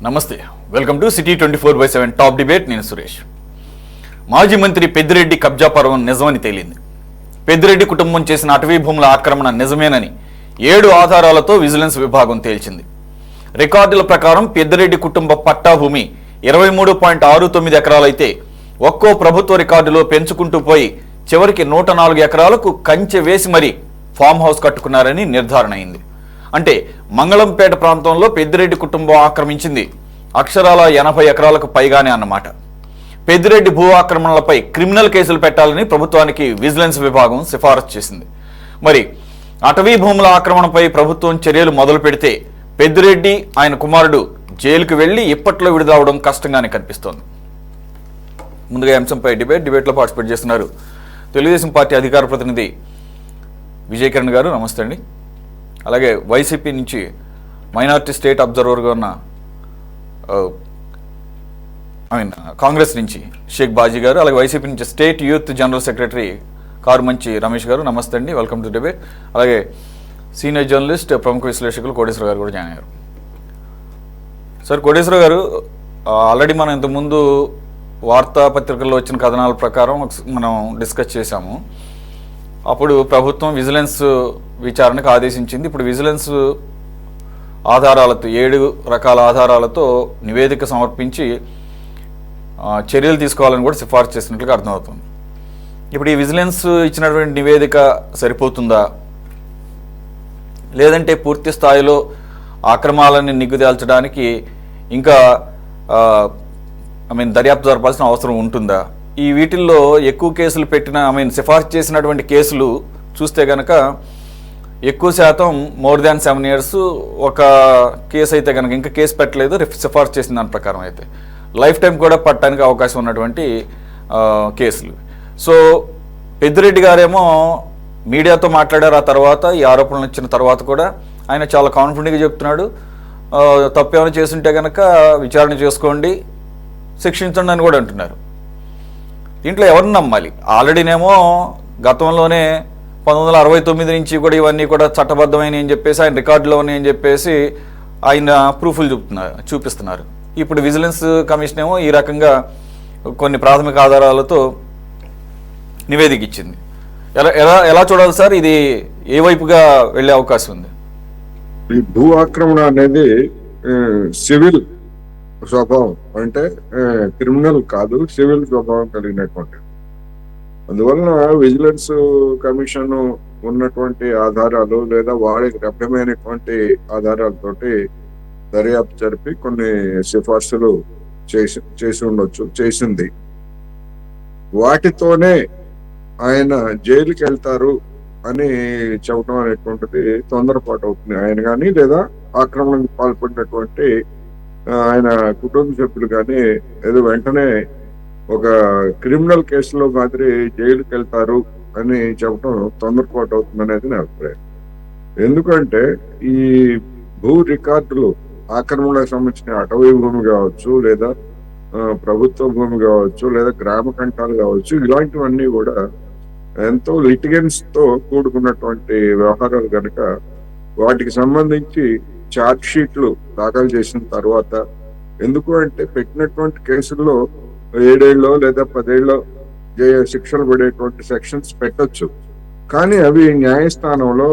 నమస్తే, welcome to city 24/7 top debate. నేను సురేష్. మాజీ మంత్రి పెద్దిరెడ్డి కబ్జా పర్వం నిజమని తేలింది. పెద్దిరెడ్డి కుటుంబం చేసిన అటవీ భూముల ఆక్రమణ నిజమేనని 7 ఆధారాలతో విజిలెన్స్ విభాగం తేల్చింది. రికార్డుల ప్రకారం పెద్దిరెడ్డి కుటుంబ పట్టా భూమి 23.69 ఎకరాలైతే ఒక్కో ప్రభుత్వ రికార్డులో పెంచుకుంటూ పోయి చివరికి 104 ఎకరాలకు కంచె వేసి మరీ ఫామ్ హౌస్ కట్టుకున్నారని నిర్ధారణ అయింది. అంటే మంగళంపేట ప్రాంతంలో పెద్దిరెడ్డి కుటుంబం ఆక్రమించింది అక్షరాల 80 ఎకరాలకు పైగానే అన్నమాట. పెద్దిరెడ్డి భూ ఆక్రమణలపై క్రిమినల్ కేసులు పెట్టాలని ప్రభుత్వానికి విజిలెన్స్ విభాగం సిఫారసు చేసింది. మరి అటవీ భూముల ఆక్రమణపై ప్రభుత్వం చర్యలు మొదలు పెడితే పెద్దిరెడ్డి ఆయన కుమారుడు జైలుకు వెళ్లి ఇప్పట్లో విడుదలవడం కష్టంగానే కనిపిస్తోంది. ముందుగా అంశంపై డిబేట్లో పార్టిసిపేట్ చేస్తున్నారు తెలుగుదేశం పార్టీ అధికార ప్రతినిధి విజయ్ కిరణ్ గారు. నమస్తే అండి. అలాగే వైసీపీ నుంచి మైనారిటీ స్టేట్ అబ్జర్వర్గా ఉన్న కాంగ్రెస్ నుంచి షేక్ బాజీ గారు, అలాగే వైసీపీ నుంచి state youth general secretary Karumanchi Ramesh గారు. నమస్తే అండి, వెల్కమ్ టు డిబేట్. అలాగే సీనియర్ జర్నలిస్ట్ ప్రముఖ విశ్లేషకులు కోటేశ్వర గారు కూడా జాయిన్ అయ్యారు. సార్, కోటేశ్వర గారు, ఆల్రెడీ మనం ఇంతకుముందు వార్తాపత్రికల్లో వచ్చిన కథనాల ప్రకారం మనం డిస్కస్ చేశాము. అప్పుడు ప్రభుత్వం విజిలెన్స్ విచారణకు ఆదేశించింది. ఇప్పుడు విజిలెన్స్ ఆధారాలతో 7 రకాల ఆధారాలతో నివేదిక సమర్పించి చర్యలు తీసుకోవాలని కూడా సిఫార్సు చేసినట్లుగా అర్థమవుతుంది. ఇప్పుడు ఈ విజిలెన్స్ ఇచ్చినటువంటి నివేదిక సరిపోతుందా, లేదంటే పూర్తి స్థాయిలో ఆక్రమాలని నిగ్గుదేల్చడానికి ఇంకా దర్యాప్తు జరపాల్సిన అవసరం ఉంటుందా? ఈ వీటిల్లో ఎక్కువ కేసులు పెట్టిన సిఫార్సు చేసినటువంటి కేసులు చూస్తే కనుక ఎక్కువ శాతం మోర్ దాన్ 7 years, ఒక కేసు అయితే కనుక ఇంకా కేసు పెట్టలేదు సిఫార్సు చేసిన దాని ప్రకారం అయితే లైఫ్ టైం కూడా పట్టడానికి అవకాశం ఉన్నటువంటి కేసులు. సో పెద్దిరెడ్డి గారేమో మీడియాతో మాట్లాడారు. ఆ తర్వాత ఈ ఆరోపణలు ఇచ్చిన తర్వాత కూడా ఆయన చాలా కాన్ఫిడెంట్గా చెప్తున్నాడు, తప్పేమైనా చేస్తుంటే కనుక విచారణ చేసుకోండి, శిక్షించండి అని కూడా అంటున్నారు. దీంట్లో ఎవరిని నమ్మాలి? ఆల్రెడీనేమో గతంలోనే 1969 నుంచి కూడా ఇవన్నీ కూడా చట్టబద్ధమైన అని చెప్పేసి ఆయన రికార్డులో ఉన్నాయని చెప్పేసి ఆయన ప్రూఫ్లు చూపిస్తున్నారు. ఇప్పుడు విజిలెన్స్ కమిషన్ ఏమో ఈ రకంగా కొన్ని ప్రాథమిక ఆధారాలతో నివేదిక ఇచ్చింది. ఎలా చూడాలి సార్? ఇది ఏ వైపుగా వెళ్ళే అవకాశం ఉంది? ఈ భూ ఆక్రమణ అనేది సివిల్ స్వభావం, అంటే క్రిమినల్ కాదు, సివిల్ స్వభావం కలిగినటువంటి. అందువలన విజిలెన్స్ కమిషన్ ఉన్నటువంటి ఆధారాలు లేదా వాడికి లభ్యమైనటువంటి ఆధారాలతోటి దర్యాప్తు జరిపి కొన్ని సిఫార్సులు చేసింది. వాటితోనే ఆయన జైలుకి వెళ్తారు అని చెప్పడం అనేటువంటిది తొందరపాటు అవుతుంది. ఆయన కానీ లేదా ఆక్రమణకు పాల్పడినటువంటి ఆయన కుటుంబ సభ్యులు కానీ ఏదో వెంటనే ఒక క్రిమినల్ కేసులో మాదిరి జైలుకి వెళ్తారు అని చెప్పడం తొందరపాటు అవుతుంది అనేది నా అభిప్రాయం. ఎందుకంటే ఈ భూ రికార్డులు ఆక్రమణకు సంబంధించిన అటవీ భూమి కావచ్చు, లేదా ప్రభుత్వ భూమి కావచ్చు, లేదా గ్రామ కంఠాలు కావచ్చు, ఇలాంటివన్నీ కూడా ఎంతో లిటిగెన్స్ తో కూడుకున్నటువంటి వ్యవహారాలు కనుక వాటికి సంబంధించి ఛార్జ్ షీట్లు దాఖలు చేసిన తర్వాత, ఎందుకు అంటే పెట్టినటువంటి కేసుల్లో 7 ఏళ్ళలో లేదా 10 ఏళ్ళలో శిక్షలు పడేటువంటి సెక్షన్స్ పెట్టొచ్చు. కానీ అవి న్యాయస్థానంలో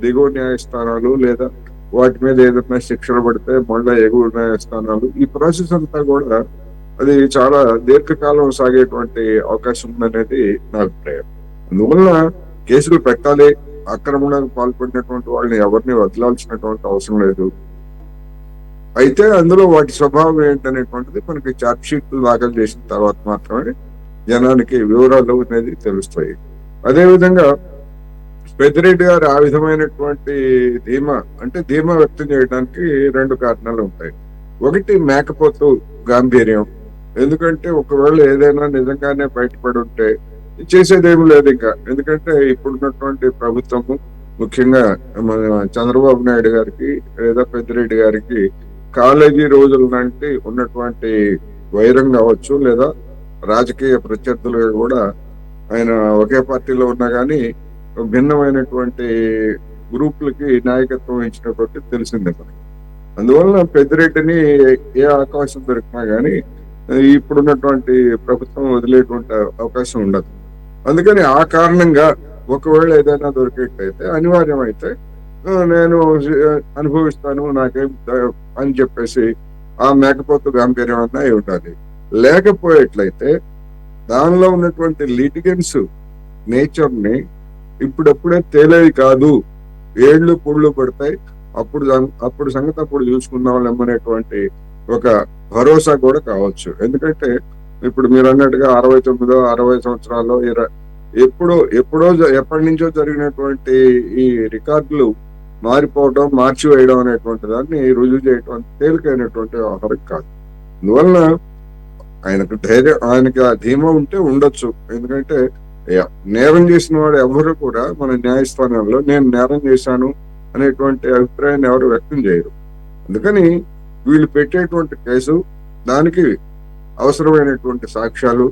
దిగువ న్యాయస్థానాలు లేదా వాటి మీద ఏదైనా శిక్షలు పడితే మళ్ళీ ఎగువ న్యాయస్థానాలు, ఈ ప్రాసెస్ అంతా కూడా అది చాలా దీర్ఘకాలం సాగేటువంటి అవకాశం ఉందనేది నా అభిప్రాయం. అందువల్ల కేసులు పెట్టాలి, ఆక్రమణకు పాల్పడినటువంటి వాళ్ళని ఎవరిని వదలాల్సినటువంటి అవసరం లేదు. అయితే అందులో వాటి స్వభావం ఏంటనేటువంటిది మనకి ఛార్జ్ షీట్లు దాఖలు చేసిన తర్వాత మాత్రమే జనానికి వివరాలు అనేది తెలుస్తాయి. అదేవిధంగా పెద్దిరెడ్డి గారు ఆ విధమైనటువంటి ధీమా వ్యక్తం చేయడానికి 2 కారణాలు ఉంటాయి. ఒకటి, మేకపోతు గాంభీర్యం. ఎందుకంటే ఒకవేళ ఏదైనా నిజంగానే బయటపడి ఉంటే చేసేదేమీ లేదు ఇంకా. ఎందుకంటే ఇప్పుడున్నటువంటి ప్రభుత్వము, ముఖ్యంగా మన చంద్రబాబు నాయుడు గారికి లేదా పెద్దిరెడ్డి గారికి కాలేజీ రోజుల నుండి ఉన్నటువంటి వైరం కావచ్చు, లేదా రాజకీయ ప్రత్యర్థులుగా కూడా ఆయన ఒకే పార్టీలో ఉన్నా కానీ భిన్నమైనటువంటి గ్రూపులకి నాయకత్వం ఇచ్చినటువంటి తెలిసిందే మనకి. అందువలన పెద్దిరెడ్డిని ఏ అవకాశం దొరికినా కానీ ఇప్పుడున్నటువంటి ప్రభుత్వం వదిలేటువంటి అవకాశం ఉండదు. అందుకని ఆ కారణంగా ఒకవేళ ఏదైనా దొరికేటైతే అనివార్యమైతే నేను అనుభవిస్తాను నాకేం అని చెప్పేసి ఆ మేకపోతు గాంభీర్యం అన్నా అయి ఉండాలి. లేకపోయేట్లయితే దానిలో ఉన్నటువంటి లిటిగెన్స్ నేచర్ ని ఇప్పుడప్పుడే తేలేవి కాదు, ఏళ్ళు పుళ్ళు పడతాయి, అప్పుడు సంగతి అప్పుడు చూసుకుందాం అనేటువంటి ఒక భరోసా కూడా కావచ్చు. ఎందుకంటే ఇప్పుడు మీరు అన్నట్టుగా 69 60 సంవత్సరాల్లో ఎప్పటి నుంచో జరిగినటువంటి ఈ రికార్డులు మారిపోవడం, మార్చివేయడం అనేటువంటి దాన్ని రుజువు చేయడం తేలికైనటువంటి వ్యవహారం కాదు. అందువలన ఆయనకి ఆ ధీమా ఉంటే ఉండొచ్చు. ఎందుకంటే నేరం చేసిన వాడు ఎవరు కూడా మన న్యాయస్థానంలో నేను నేరం చేశాను అనేటువంటి అభిప్రాయాన్ని ఎవరు వ్యక్తం చేయరు. అందుకని వీళ్ళు పెట్టేటువంటి కేసు, దానికి అవసరమైనటువంటి సాక్ష్యాలు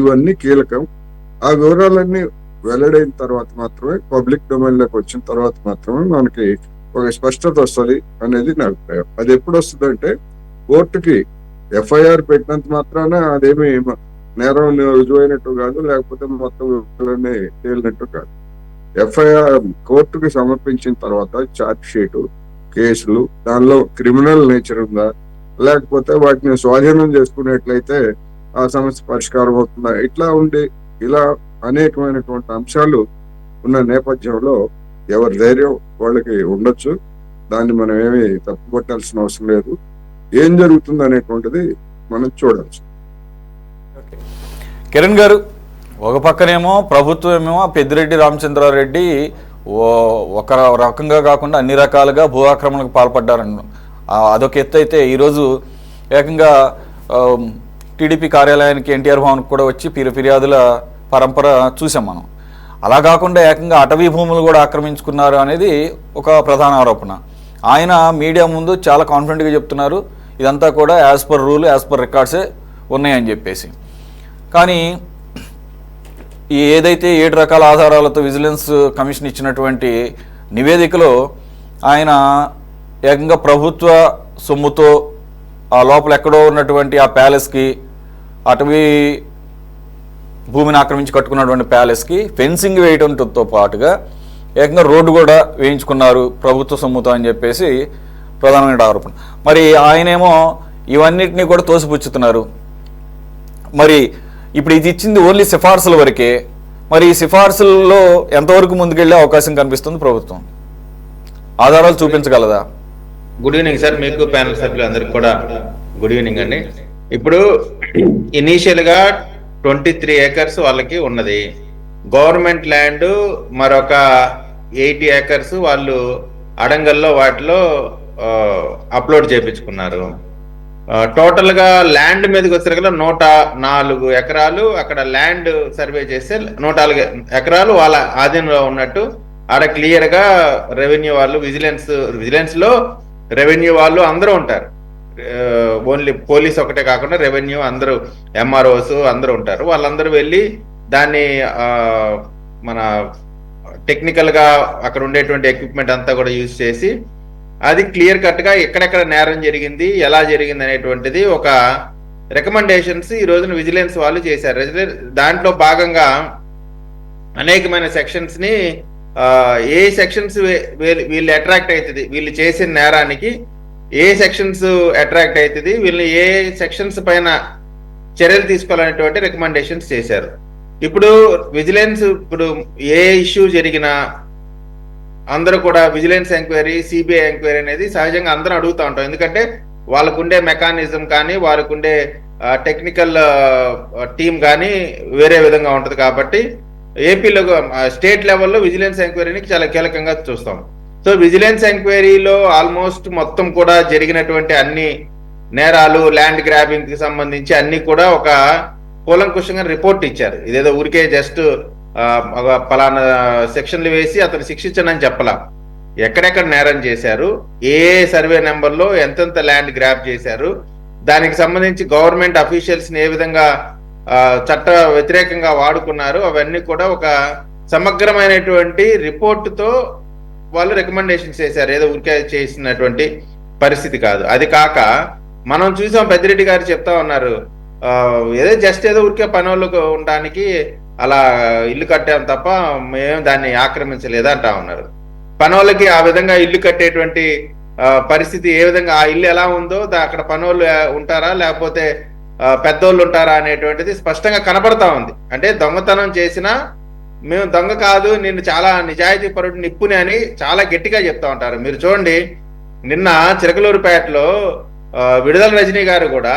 ఇవన్నీ కీలకం. ఆ వివరాలన్నీ వెల్లడైన తర్వాత మాత్రమే, పబ్లిక్ డొమైన్ లోకి వచ్చిన తర్వాత మాత్రమే మనకి ఒక స్పష్టత వస్తుంది అనేది నా అభిప్రాయం. అది ఎప్పుడు వస్తుంది అంటే కోర్టుకి ఎఫ్ఐఆర్ పెట్టినంత మాత్రాన అదేమి నేరం రుజువైనట్టు కాదు, లేకపోతే మొత్తం తేలినట్టు కాదు. ఎఫ్ఐఆర్ కోర్టుకి సమర్పించిన తర్వాత ఛార్జ్ షీటు, కేసులు, దానిలో క్రిమినల్ నేచర్ ఉందా, లేకపోతే వాటిని స్వాధీనం చేసుకునేట్లయితే ఆ సమస్య పరిష్కారం అవుతుందా, ఇలా అనేకమైనటువంటి అంశాలు ఉన్న నేపథ్యంలో ఎవరి ధైర్యం వాళ్ళకి ఉండొచ్చు. దాన్ని మనం ఏమి తప్పుపట్టాల్సిన అవసరం లేదు. ఏం జరుగుతుంది అనేటువంటిది మనం చూడవచ్చు. కిరణ్ గారు, ఒక పక్కనేమో ప్రభుత్వమేమో పెద్దిరెడ్డి రామచంద్రారెడ్డి ఒక రకంగా కాకుండా అన్ని రకాలుగా భూ ఆక్రమణకు పాల్పడ్డారని అదొక ఎత్తు అయితే, ఈరోజు ఏకంగా టీడీపీ కార్యాలయానికి ఎన్టీఆర్ భవన్కి కూడా వచ్చి ఫిర్యాదుల పరంపర చూసాం మనం. అలా కాకుండా ఏకంగా అటవీ భూములు కూడా ఆక్రమించుకున్నారు అనేది ఒక ప్రధాన ఆరోపణ. ఆయన మీడియా ముందు చాలా కాన్ఫిడెంట్గా చెప్తున్నారు, ఇదంతా కూడా as per rule, as per రికార్డ్సే ఉన్నాయని చెప్పేసి. కానీ ఈ ఏదైతే 7 రకాల ఆధారాలతో విజిలెన్స్ కమిషన్ ఇచ్చినటువంటి నివేదికలో ఆయన ఏకంగా ప్రభుత్వ సొమ్ముతో ఆ లోపల ఎక్కడో ఉన్నటువంటి ఆ ప్యాలెస్కి, అటవీ భూమిని ఆక్రమించి కట్టుకున్నటువంటి ప్యాలెస్కి ఫెన్సింగ్ వేయడంతో పాటుగా ఏకంగా రోడ్డు కూడా వేయించుకున్నారు ప్రభుత్వ సొమ్ముతో అని చెప్పేసి ప్రధానమైన ఆరోపణ. మరి ఆయనేమో ఇవన్నిటినీ కూడా తోసిపుచ్చుతున్నారు. మరి ఇప్పుడు ఇది ఇచ్చింది ఓన్లీ సిఫార్సుల వరకే. మరి ఈ సిఫార్సుల్లో ఎంతవరకు ముందుకెళ్లే అవకాశం కనిపిస్తుంది ప్రభుత్వం? ఆధారాలు చూపించగలదా? గుడ్ ఈవినింగ్ సార్, మీకు ప్యానల్ సభ్యులందరికీ కూడా గుడ్ ఈవినింగ్ అండి. ఇప్పుడు ఇనీషియల్ గా 23 acres వాళ్ళకి ఉన్నది. గవర్నమెంట్ ల్యాండ్ మరొక 80 acres వాళ్ళు అడంగల్లో వాటిలో అప్లోడ్ చేయించుకున్నారు. టోటల్ గా ల్యాండ్ మీదకి వచ్చేసరికి 104 ఎకరాలు అక్కడ ల్యాండ్ సర్వే చేస్తే 104 ఎకరాలు వాళ్ళ ఆధీనంలో ఉన్నట్టు ఆడ క్లియర్ గా రెవెన్యూ వాళ్ళు, విజిలెన్స్ లో రెవెన్యూ వాళ్ళు అందరూ ఉంటారు. ఓన్లీ పోలీస్ ఒకటే కాకుండా రెవెన్యూ అందరూ, ఎంఆర్ఓస్ అందరూ ఉంటారు. వాళ్ళందరూ వెళ్ళి దాన్ని మన టెక్నికల్ గా అక్కడ ఉండేటువంటి ఎక్విప్మెంట్ అంతా కూడా యూజ్ చేసి అది క్లియర్ కట్ గా ఎక్కడెక్కడ నేరం జరిగింది, ఎలా జరిగింది అనేటువంటిది ఒక రికమెండేషన్స్ ఈ రోజున విజిలెన్స్ వాళ్ళు చేశారు. దాంట్లో భాగంగా అనేకమైన సెక్షన్స్ ని ఏ సెక్షన్స్ వీళ్ళు అట్రాక్ట్ అవుతుంది, వీళ్ళు చేసిన నేరానికి ఏ సెక్షన్స్ అట్రాక్ట్ అవుతుంది, వీళ్ళని ఏ సెక్షన్స్ పైన చర్యలు తీసుకోవాలనేటువంటి రికమెండేషన్స్ చేశారు. ఇప్పుడు విజిలెన్స్ ఇప్పుడు ఏ ఇష్యూ జరిగినా అందరూ కూడా విజిలెన్స్ ఎంక్వైరీ, సిబిఐ ఎంక్వైరీ అనేది సహజంగా అందరూ అడుగుతూ ఉంటాం. ఎందుకంటే వాళ్ళకుండే మెకానిజం కానీ వారికుండే టెక్నికల్ టీమ్ కానీ వేరే విధంగా ఉంటుంది. కాబట్టి ఏపీలో స్టేట్ లెవెల్లో విజిలెన్స్ ఎంక్వైరీని చాలా కీలకంగా చూస్తాం. సో విజిలెన్స్ ఎంక్వైరీలో ఆల్మోస్ట్ మొత్తం కూడా జరిగినటువంటి అన్ని నేరాలు, ల్యాండ్ గ్రాబింగ్ కి సంబంధించి అన్ని కూడా ఒక కూలంకుషంగా రిపోర్ట్ ఇచ్చారు. ఇదేదో ఊరికే జస్ట్ పలానా సెక్షన్లు వేసి అతను శిక్షించండి అని చెప్పలా. ఎక్కడెక్కడ నేరం చేశారు, ఏ సర్వే నెంబర్లో ఎంతెంత ల్యాండ్ గ్రాబ్ చేశారు, దానికి సంబంధించి గవర్నమెంట్ అఫీషియల్స్ ని ఏ విధంగా చట్ట వ్యతిరేకంగా వాడుకున్నారు, అవన్నీ కూడా ఒక సమగ్రమైనటువంటి రిపోర్టుతో వాళ్ళు రికమెండేషన్స్ చేశారు. ఏదో ఊరికే చేసినటువంటి పరిస్థితి కాదు. అది కాక మనం చూసాం, పెద్దిరెడ్డి గారు చెప్తా ఉన్నారు, ఏదో జస్ట్ ఏదో ఊరికే పని వాళ్ళకు ఉండడానికి అలా ఇల్లు కట్టాం తప్ప మేము దాన్ని ఆక్రమించలేదు అంటా ఉన్నారు. పని వాళ్ళకి ఆ విధంగా ఇల్లు కట్టేటువంటి పరిస్థితి ఏ విధంగా, ఆ ఇల్లు ఎలా ఉందో అక్కడ పనోళ్ళు ఉంటారా లేకపోతే పెద్దోళ్ళు ఉంటారా అనేటువంటిది స్పష్టంగా కనపడతా ఉంది. అంటే దొంగతనం చేసినా మేము దొంగ కాదు, నిన్ను చాలా నిజాయితీ పరుడు నిప్పుని అని చాలా గట్టిగా చెప్తా ఉంటారు. మీరు చూడండి, నిన్న చిలకలూరుపేటలో విడుదల రజనీ గారు కూడా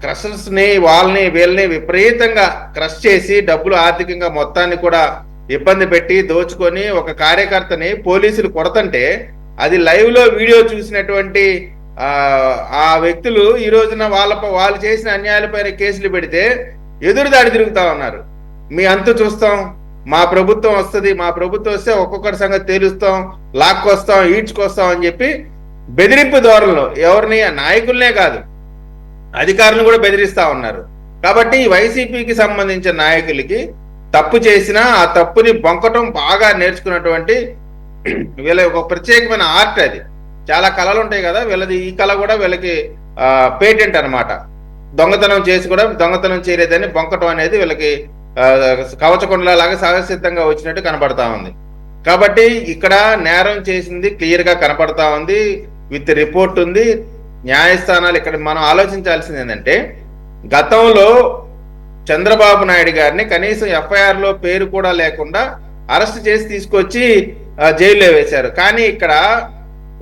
క్రషర్స్ ని వాళ్ళని వీళ్ళని విపరీతంగా క్రష్ చేసి డబ్బులు ఆర్థికంగా మొత్తాన్ని కూడా ఇబ్బంది పెట్టి దోచుకొని ఒక కార్యకర్తని పోలీసులు కొడతంటే అది లైవ్ లో వీడియో చూసినటువంటి ఆ వ్యక్తులు ఈ రోజున వాళ్ళు చేసిన అన్యాయాలపైన కేసులు పెడితే ఎదురుదాడి తిరుగుతా ఉన్నారు. మీ అంతు చూస్తాం, మా ప్రభుత్వం వస్తుంది, మా ప్రభుత్వం వస్తే ఒక్కొక్కటి సంగతి తేలుస్తాం, లాక్కొస్తాం, ఈడ్చుకొస్తాం అని చెప్పి బెదిరింపు ధోరణిలో ఎవరిని, నాయకులనే కాదు అధికారులను కూడా బెదిరిస్తా ఉన్నారు. కాబట్టి వైసీపీకి సంబంధించిన నాయకులకి తప్పు చేసినా ఆ తప్పుని బొంకటం బాగా నేర్చుకున్నటువంటి వీళ్ళ ఒక ప్రత్యేకమైన ఆర్ట్. అది చాలా కళలు ఉంటాయి కదా, వీళ్ళది ఈ కళ కూడా వీళ్ళకి పేటెంట్ అనమాట. దొంగతనం చేసి కూడా దొంగతనం చేయలేదని బొంకటం అనేది వీళ్ళకి కవచకొండలాగా సహజసిద్ధంగా వచ్చినట్టు కనపడతా ఉంది. కాబట్టి ఇక్కడ నేరం చేసింది క్లియర్ గా కనపడతా ఉంది, విత్ రిపోర్ట్ ఉంది. న్యాయస్థానాలు ఇక్కడ మనం ఆలోచించాల్సింది ఏంటంటే, గతంలో చంద్రబాబు నాయుడు గారిని కనీసం ఎఫ్ఐఆర్ లో పేరు కూడా లేకుండా అరెస్ట్ చేసి తీసుకొచ్చి జైల్లో వేశారు. కానీ ఇక్కడ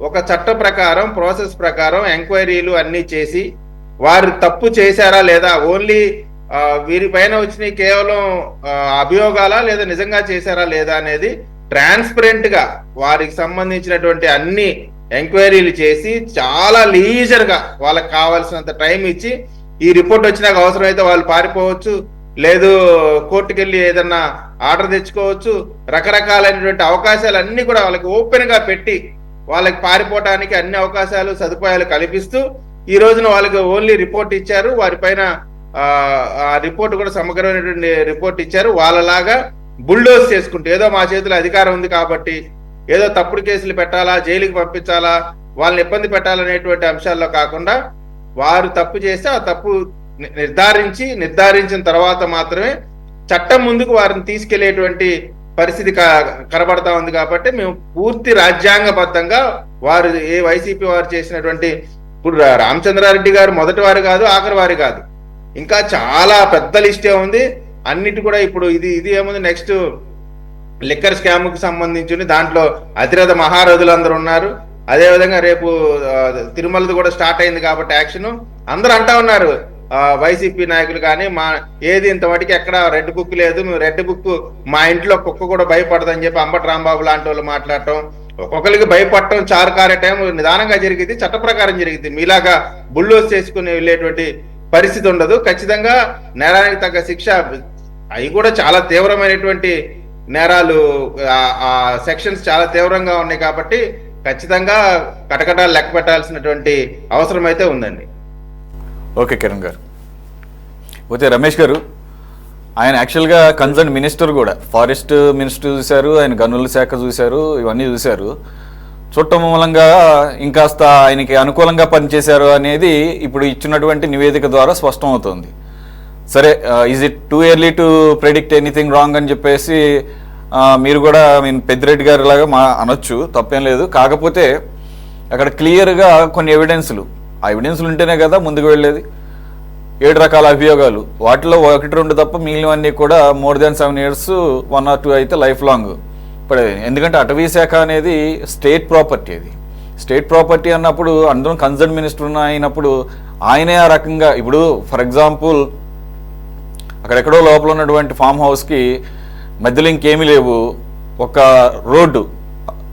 ఒక చట్ట ప్రకారం, ప్రాసెస్ ప్రకారం ఎంక్వైరీలు అన్ని చేసి వారు తప్పు చేశారా లేదా, ఓన్లీ వీరిపైన వచ్చిన కేవలం అభియోగాలా లేదా నిజంగా చేశారా లేదా అనేది ట్రాన్స్పరెంట్ గా వారికి సంబంధించినటువంటి అన్ని ఎంక్వైరీలు చేసి చాలా లీజర్ గా వాళ్ళకి కావాల్సినంత టైం ఇచ్చి, ఈ రిపోర్ట్ వచ్చినాక అవసరమైతే వాళ్ళు పారిపోవచ్చు, లేదు కోర్టుకు వెళ్ళి ఏదన్నా ఆర్డర్ తెచ్చుకోవచ్చు, రకరకాలైనటువంటి అవకాశాలు అన్ని కూడా వాళ్ళకి ఓపెన్ గా పెట్టి వాళ్ళకి పారిపోవడానికి అన్ని అవకాశాలు సదుపాయాలు కల్పిస్తూ ఈ రోజున వాళ్ళకి ఓన్లీ రిపోర్ట్ ఇచ్చారు. వారిపైన ఆ రిపోర్ట్ కూడా సమగ్రమైనటువంటి రిపోర్ట్ ఇచ్చారు. వాళ్ళలాగా బుల్డోజ్ చేసుకుంటూ ఏదో మా చేతిలో అధికారం ఉంది కాబట్టి ఏదో తప్పుడు కేసులు పెట్టాలా, జైలుకి పంపించాలా, వాళ్ళని ఇబ్బంది పెట్టాలనేటువంటి అంశాల్లో కాకుండా వారు తప్పు చేస్తే ఆ తప్పు నిర్ధారించిన తర్వాత మాత్రమే చట్టం ముందుకు వారిని తీసుకెళ్లేటువంటి పరిస్థితి కనబడతా ఉంది. కాబట్టి మేము పూర్తి రాజ్యాంగబద్ధంగా వారు వైసీపీ వారు చేసినటువంటి, ఇప్పుడు రామచంద్రారెడ్డి గారు మొదటి వారు కాదు, ఆఖరి వారు కాదు, ఇంకా చాలా పెద్ద లిస్టే ఉంది. అన్నిటి కూడా ఇప్పుడు ఇది ఏముంది, నెక్స్ట్ లిక్కర్ స్కామ్ కు సంబంధించి దాంట్లో అతిరథ మహారథులు అందరూ ఉన్నారు. అదేవిధంగా రేపు తిరుమలది కూడా స్టార్ట్ అయింది కాబట్టి యాక్షన్ అందరూ అంటా ఉన్నారు, వైసీపీ నాయకులు కానీ ఏది ఇంత మటుకు ఎక్కడ రెడ్ బుక్ లేదు, మేము రెడ్ బుక్ మా ఇంట్లో కుక్క కూడా భయపడదని చెప్పి అంబటి రాంబాబు లాంటి వాళ్ళు మాట్లాడటం, ఒక్కొక్కరికి భయపడటం చారుకారే టైం నిదానంగా జరిగింది, చట్ట ప్రకారం జరిగింది. మీలాగా బుల్డోజ్ చేసుకుని వెళ్ళేటువంటి పరిస్థితి ఉండదు. ఖచ్చితంగా నేరానికి తగ్గ శిక్ష, అవి కూడా చాలా తీవ్రమైనటువంటి నేరాలు, ఆ సెక్షన్స్ చాలా తీవ్రంగా ఉన్నాయి కాబట్టి ఖచ్చితంగా కటకటాలు లెక్క పెట్టాల్సినటువంటి అవసరం అయితే ఉందండి. ఓకే కిరణ్ గారు. పోతే రమేష్ గారు, ఆయన యాక్చువల్గా కన్సర్న్ మినిస్టర్ కూడా, ఫారెస్ట్ మినిస్టర్ చూశారు, ఆయన గనుల శాఖ చూశారు, ఇవన్నీ చూశారు. చూడటం మూలంగా ఇంకాస్త ఆయనకి అనుకూలంగా పనిచేశారు అనేది ఇప్పుడు ఇచ్చినటువంటి నివేదిక ద్వారా స్పష్టం అవుతుంది. సరే, is it too early to predict anything wrong అని చెప్పేసి మీరు కూడా పెద్దిరెడ్డి గారి లాగా అనొచ్చు, తప్పేం లేదు. కాకపోతే అక్కడ క్లియర్గా కొన్ని ఎవిడెన్స్లు, ఆ ఎవిడెన్స్లు ఉంటేనే కదా ముందుకు వెళ్ళేది. 7 రకాల అభియోగాలు, వాటిలో 1-2 తప్ప మిగిలినవన్నీ కూడా మోర్ దాన్ 7 years, 1 or 2 అయితే లైఫ్ లాంగ్ పడేది. ఎందుకంటే అటవీ శాఖ అనేది స్టేట్ ప్రాపర్టీ. అది స్టేట్ ప్రాపర్టీ అన్నప్పుడు అందరం కన్సర్న్ మినిస్టర్ అయినప్పుడు ఆయనే ఆ రకంగా, ఇప్పుడు ఫర్ ఎగ్జాంపుల్ అక్కడెక్కడో లోపల ఉన్నటువంటి ఫామ్ హౌస్కి మధ్యలో ఇంకేమీ లేవు, ఒక రోడ్డు,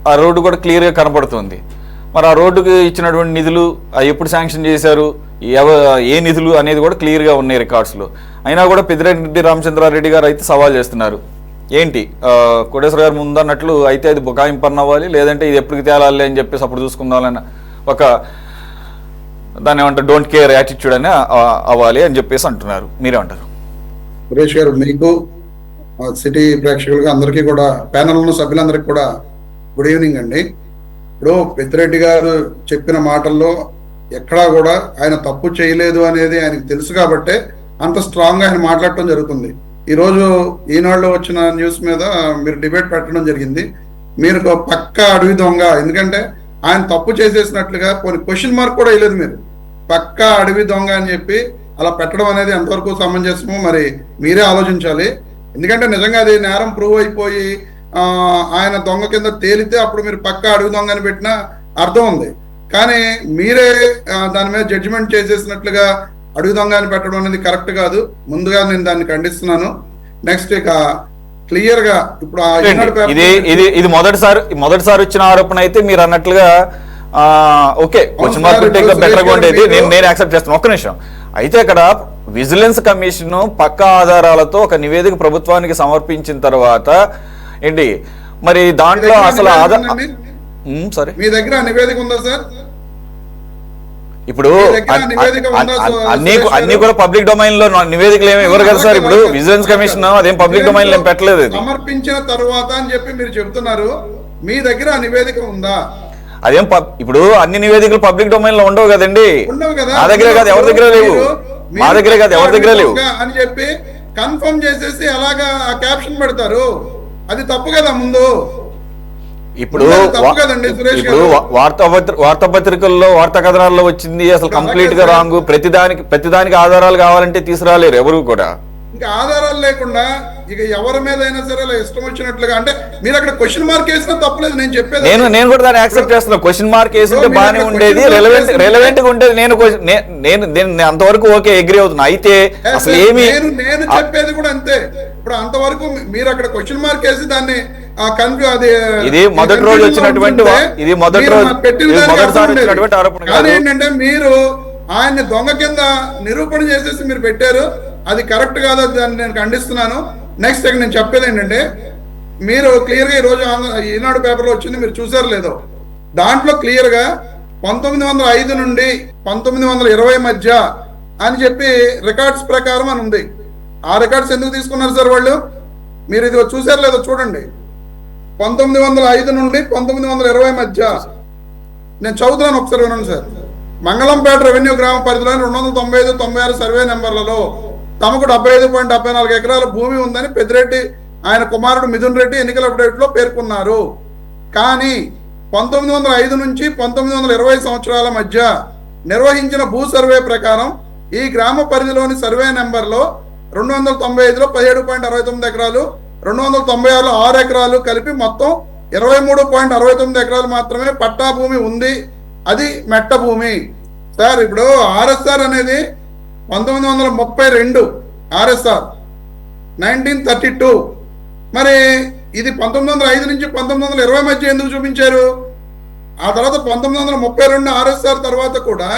ఆ రోడ్డు కూడా క్లియర్గా కనపడుతుంది. మరి ఆ రోడ్డుకి ఇచ్చినటువంటి నిధులు ఎప్పుడు శాంక్షన్ చేశారు, ఏ నిధులు అనేది కూడా క్లియర్గా ఉన్నాయి రికార్డ్స్లో. అయినా కూడా పెద్దిరెడ్డి రామచంద్రారెడ్డి గారు అయితే సవాల్ చేస్తున్నారు. ఏంటి కోటేశ్వర గారు ముందు అన్నట్లు అయితే అది బుకాయింపన్న అవ్వాలి, లేదంటే ఇది ఎప్పటికి తేలాలి అని చెప్పేసి అప్పుడు చూసుకుందామని ఒక దాన్ని ఏమంటారు డోంట్ కేర్ యాటిట్యూడ్ అని అవ్వాలి అని చెప్పేసి అంటున్నారు. మీరేమంటారు? సురేష్ గారు, మీకు సిటీ ప్రేక్షకులుగా అందరికీ కూడా, ప్యానెల్ ఉన్న సభ్యులందరికీ కూడా గుడ్ ఈవినింగ్ అండి. ఇప్పుడు పెద్దిరెడ్డి గారు చెప్పిన మాటల్లో ఎక్కడా కూడా ఆయన తప్పు చేయలేదు అనేది ఆయనకు తెలుసు కాబట్టే అంత స్ట్రాంగ్ గా ఆయన మాట్లాడటం జరుగుతుంది. ఈ రోజు ఈనాడులో వచ్చిన న్యూస్ మీద మీరు డిబేట్ పెట్టడం జరిగింది. మీరు పక్క అడవి దొంగ, ఎందుకంటే ఆయన తప్పు చేసేసినట్లుగా కొన్ని క్వశ్చన్ మార్క్ కూడా వేయలేదు. మీరు పక్క అడవి దొంగ అని చెప్పి అలా పెట్టడం అనేది ఎంతవరకు సమంజసమో మరి మీరే ఆలోచించాలి. ఎందుకంటే నిజంగా అది నేరం ప్రూవ్ అయిపోయి ఆయన దొంగ కింద తేలితే అప్పుడు మీరు పక్క అడవి దొంగ అని పెట్టిన అర్థం ఉంది. కానీ మీరే దాని మీద జడ్జిమెంట్ చేసేసినట్లుగా అడవి దొంగ అని పెట్టడం అనేది కరెక్ట్ కాదు. ముందుగా నేను దాన్ని ఖండిస్తున్నాను. నెక్స్ట్ ఇక క్లియర్ గా ఇప్పుడు ఇది మొదటిసారి వచ్చిన ఆరోపణ అయితే మీరు అన్నట్లుగా ఓకే క్వశ్చన్ మార్క్ బెటర్ గా ఉండేది, నేను యాక్సెప్ట్ చేస్తాను. ఒక్క నిమిషం. అయితే అక్కడ విజిలెన్స్ కమిషన్ పక్కా ఆధారాలతో ఒక నివేదిక ప్రభుత్వానికి సమర్పించిన తర్వాత ఏంటి మరి దాంట్లో అసలు సరే మీ దగ్గర నివేదిక ఉందా సార్? ఇప్పుడు అన్ని కూడా పబ్లిక్ డొమైన్ లో నివేదికలు ఏమి ఇవ్వరు కదా సార్. ఇప్పుడు విజిలెన్స్ కమిషన్ అదేం పబ్లిక్ డొమైన్ లో ఏం పెట్టలేదు. సమర్పించిన తర్వాత అని చెప్పి మీరు చెబుతున్నారు, మీ దగ్గర నివేదిక ఉందా? అదేం ఇప్పుడు అన్ని నివేదికలు పబ్లిక్ డొమైన్ లో ఉండవు కదండి. నా దగ్గరే కాదు, ఎవరి దగ్గర లేవు. మా దగ్గరే కాదు, ఎవరి దగ్గర లేవు అని చెప్పి కన్ఫర్మ్ చేసేసి అలాగా ఆ క్యాప్షన్ పెడతారు. అది తప్పు కదా. ముందు ఇప్పుడు వార్తాపత్రికల్లో వార్తా కథనాల్లో వచ్చింది అసలు కంప్లీట్ గా రాంగ్. ప్రతిదానికి ఆధారాలు కావాలంటే తీసుకురాలేరు ఎవరు కూడా. ఇంకా ఆధారాలు లేకుండా ఇక ఎవరి మీద అయినా సరే అలా ఇష్టం వచ్చినట్లుగా, అంటే మీరు అక్కడ క్వశ్చన్ మార్క్ వేసినా తప్పలేదు. నేను చెప్పేది నేను కూడా దాన్ని యాక్సెప్ట్ చేస్తున్నాను. క్వశ్చన్ మార్క్ వేసింటే బాగానే ఉండేది, రెలవెంట్ గా ఉండేది. నేను అంతవరకు ఓకే అగ్రీ అవుతున్నా. అయితే అసలు ఏమి నేను చెప్పేది కూడా అంతే. ఇప్పుడు అంతవరకు మీరు అక్కడ క్వశ్చన్ మార్క్ వేసి దాన్ని ఇది మొదటి రోజు వచ్చినటువంటి ఆరోపణ. కానీ ఏంటంటే మీరు ఆయన్ని దొంగ కింద నిరూపణ చేసేసి మీరు పెట్టారు. అది కరెక్ట్ కాదు, దాన్ని నేను ఖండిస్తున్నాను. నెక్స్ట్ నేను చెప్పేది ఏంటంటే, మీరు క్లియర్ గా ఈ రోజు ఈనాడు పేపర్లో వచ్చింది, మీరు చూసారు లేదో, దాంట్లో క్లియర్ గా 1905 నుండి 1920 మధ్య అని చెప్పి రికార్డ్స్ ప్రకారం అని ఉంది. ఆ రికార్డ్స్ ఎందుకు తీసుకున్నారు సార్ వాళ్ళు? మీరు ఇది చూసారు లేదో చూడండి. 1905 నుండి 1920 మధ్య నేను చదువుతున్నాను, ఒకసారి వినండి సార్. మంగళంపేట రెవెన్యూ గ్రామ పరిధిలోని 295, 96 సర్వే నెంబర్లలో తమకు 75.74 ఎకరాల భూమి ఉందని పెద్దిరెడ్డి ఆయన కుమారుడు మిథున్ రెడ్డి ఎన్నికల అప్డేట్లో పేర్కొన్నారు. కానీ 1905 నుంచి 1920 సంవత్సరాల మధ్య నిర్వహించిన భూ సర్వే ప్రకారం ఈ గ్రామ పరిధిలోని సర్వే నెంబర్లో 295లో 17.69 ఎకరాలు, 296లో 6 ఎకరాలు కలిపి మొత్తం 23.69 ఎకరాలు మాత్రమే పట్టా భూమి ఉంది. అది మెట్ట భూమి సార్. ఇప్పుడు ఆర్ఎస్ఆర్ అనేది 1932, ఆర్ఎస్ఆర్ 1932. మరి ఇది 1905 నుంచి 1920 మధ్య ఎందుకు చూపించారు? ఆ తర్వాత 1932 ఆర్ఎస్ఆర్ తర్వాత కూడా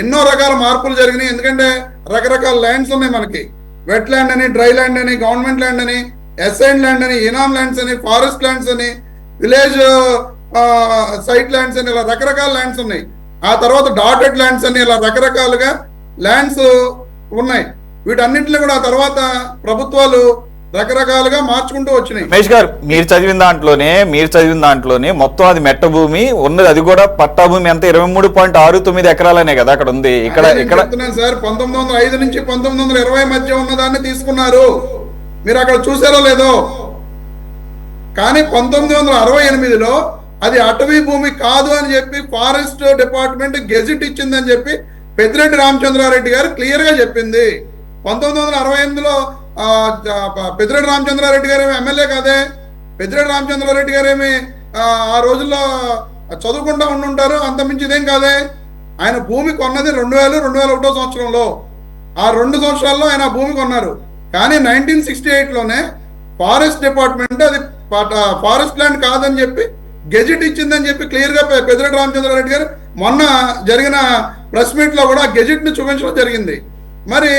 ఎన్నో రకాల మార్పులు జరిగినాయి. ఎందుకంటే రకరకాల ల్యాండ్స్ ఉన్నాయి మనకి. వెట్ ల్యాండ్ అని, డ్రై ల్యాండ్ అని, గవర్నమెంట్ ల్యాండ్ అని, అసైన్ ల్యాండ్ అని, ఇనామ్ ల్యాండ్స్ అని, ఫారెస్ట్ ల్యాండ్స్ అని, విలేజ్ సైట్ ల్యాండ్స్ అని, ఇలా రకరకాల ల్యాండ్స్ ఉన్నాయి. ఆ తర్వాత డాటెడ్ ల్యాండ్స్ అని, ఇలా రకరకాలుగా ల్యాండ్స్ ఉన్నాయి. వీటన్నింటినీ కూడా ఆ తర్వాత ప్రభుత్వాలు రకరకాలుగా మార్చుకుంటూ వచ్చినాయి. మహేష్ గారు, మీరు చదివిన దాంట్లోనే మొత్తం అది మెట్ట భూమి ఉన్నది, అది కూడా పట్టా భూమి ఎంత 23.69 ఎకరాలనే కదా అక్కడ ఉంది. ఇక్కడ సార్ 1905 నుంచి 1920 మధ్య ఉన్నదాన్ని తీసుకున్నారు. మీరు అక్కడ చూసారో లేదో. కానీ 1968లో అది అటవీ భూమి కాదు అని చెప్పి ఫారెస్ట్ డిపార్ట్మెంట్ గెజిట్ ఇచ్చిందని చెప్పి పెద్దిరెడ్డి రామచంద్రారెడ్డి గారు క్లియర్ గా చెప్పింది. 1968లో పెద్దిరెడ్డి రామచంద్రారెడ్డి గారు ఏమి ఎమ్మెల్యే కాదే. పెద్దిరెడ్డి రామచంద్రారెడ్డి గారు ఏమి ఆ రోజుల్లో చదువుకుంటా ఉండుంటారు, అంతమించి ఇదేం కాదే. ఆయన భూమి కొన్నది 2000, 2001 సంవత్సరంలో. ఆ 2 సంవత్సరాల్లో ఆయన భూమి కొన్నారు. కానీ 1968లోనే ఫారెస్ట్ డిపార్ట్మెంట్ అది ఫారెస్ట్ ల్యాండ్ కాదని చెప్పి గెజిట్ ఇచ్చిందని చెప్పి క్లియర్ గా పెద్దిరెడ్డి రామచంద్రారెడ్డి గారు మొన్న జరిగిన ప్రెస్ మీట్ లో కూడా గెజిట్ ని చూపించడం జరిగింది. మరి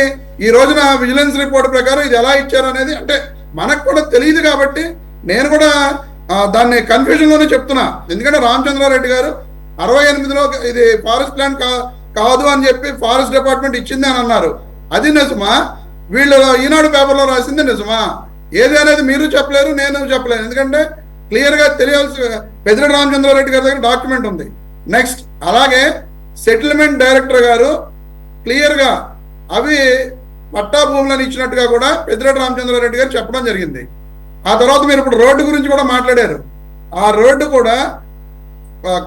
ఈ రోజున విజిలెన్స్ రిపోర్ట్ ప్రకారం ఇది ఎలా ఇచ్చారు అనేది అంటే మనకు కూడా తెలియదు. కాబట్టి నేను కూడా దాన్ని కన్ఫ్యూజన్ లోనే చెప్తున్నా. ఎందుకంటే రామచంద్రారెడ్డి గారు 68లో ఇది ఫారెస్ట్ ల్యాండ్ కాదు అని చెప్పి ఫారెస్ట్ డిపార్ట్మెంట్ ఇచ్చింది అని అన్నారు. అది నిజమా? వీళ్ళు ఈనాడు పేపర్లో రాసింది నిజమా? ఏది అనేది మీరు చెప్పలేరు, నేను చెప్పలేను. ఎందుకంటే క్లియర్ గా తెలియాల్సి పెద్దిరెడ్డి రామచంద్రారెడ్డి గారి దగ్గర డాక్యుమెంట్ ఉంది. నెక్స్ట్ అలాగే సెటిల్మెంట్ డైరెక్టర్ గారు క్లియర్ గా అవి పట్టా భూములను ఇచ్చినట్టుగా కూడా పెద్దిరెడ్డి రామచంద్రారెడ్డి గారు చెప్పడం జరిగింది. ఆ తర్వాత మీరు ఇప్పుడు రోడ్డు గురించి కూడా మాట్లాడారు. ఆ రోడ్డు కూడా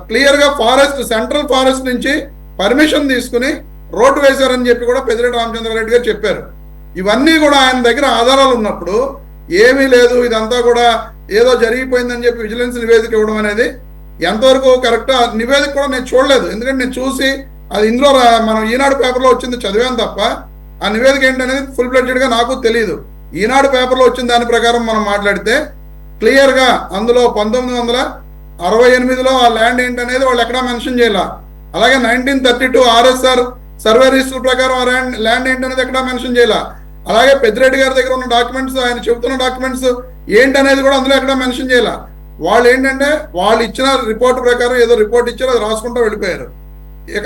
క్లియర్ గా ఫారెస్ట్, సెంట్రల్ ఫారెస్ట్ నుంచి పర్మిషన్ తీసుకుని రోడ్డు వేశారని చెప్పి కూడా పెద్దిరెడ్డి రామచంద్రారెడ్డి గారు చెప్పారు. ఇవన్నీ కూడా ఆయన దగ్గర ఆధారాలు ఉన్నప్పుడు ఏమీ లేదు, ఇదంతా కూడా ఏదో జరిగిపోయిందని చెప్పి విజిలెన్స్ నివేదిక ఇవ్వడం అనేది ఎంతవరకు కరెక్ట్? ఆ నివేదిక కూడా నేను చూడలేదు, ఎందుకంటే నేను చూసి అది ఇందులో మనం ఈనాడు పేపర్లో వచ్చింది చదివాను తప్ప ఆ నివేదిక ఏంటనేది ఫుల్ ఫ్లెడ్జెడ్ గా నాకు తెలియదు. ఈనాడు పేపర్లో వచ్చిన దాని ప్రకారం మనం మాట్లాడితే క్లియర్ గా అందులో 1968లో ఆ ల్యాండ్ ఏంటనేది వాళ్ళు ఎక్కడా మెన్షన్ చేయాల. అలాగే 1932 RSR సర్వే రిజిస్టర్ ప్రకారం ఆ ల్యాండ్ ఏంటనేది ఎక్కడా మెన్షన్ చేయాల. అలాగే పెద్దిరెడ్డి గారి దగ్గర ఉన్న డాక్యుమెంట్స్, ఆయన చెబుతున్న డాక్యుమెంట్స్ ఏంటనేది కూడా అందులో ఎక్కడా మెన్షన్ చేయాల. వాళ్ళు ఏంటంటే వాళ్ళు ఇచ్చిన రిపోర్ట్ ప్రకారం ఏదో రిపోర్ట్ ఇచ్చారు, అది రాసుకుంటూ వెళ్ళిపోయారు.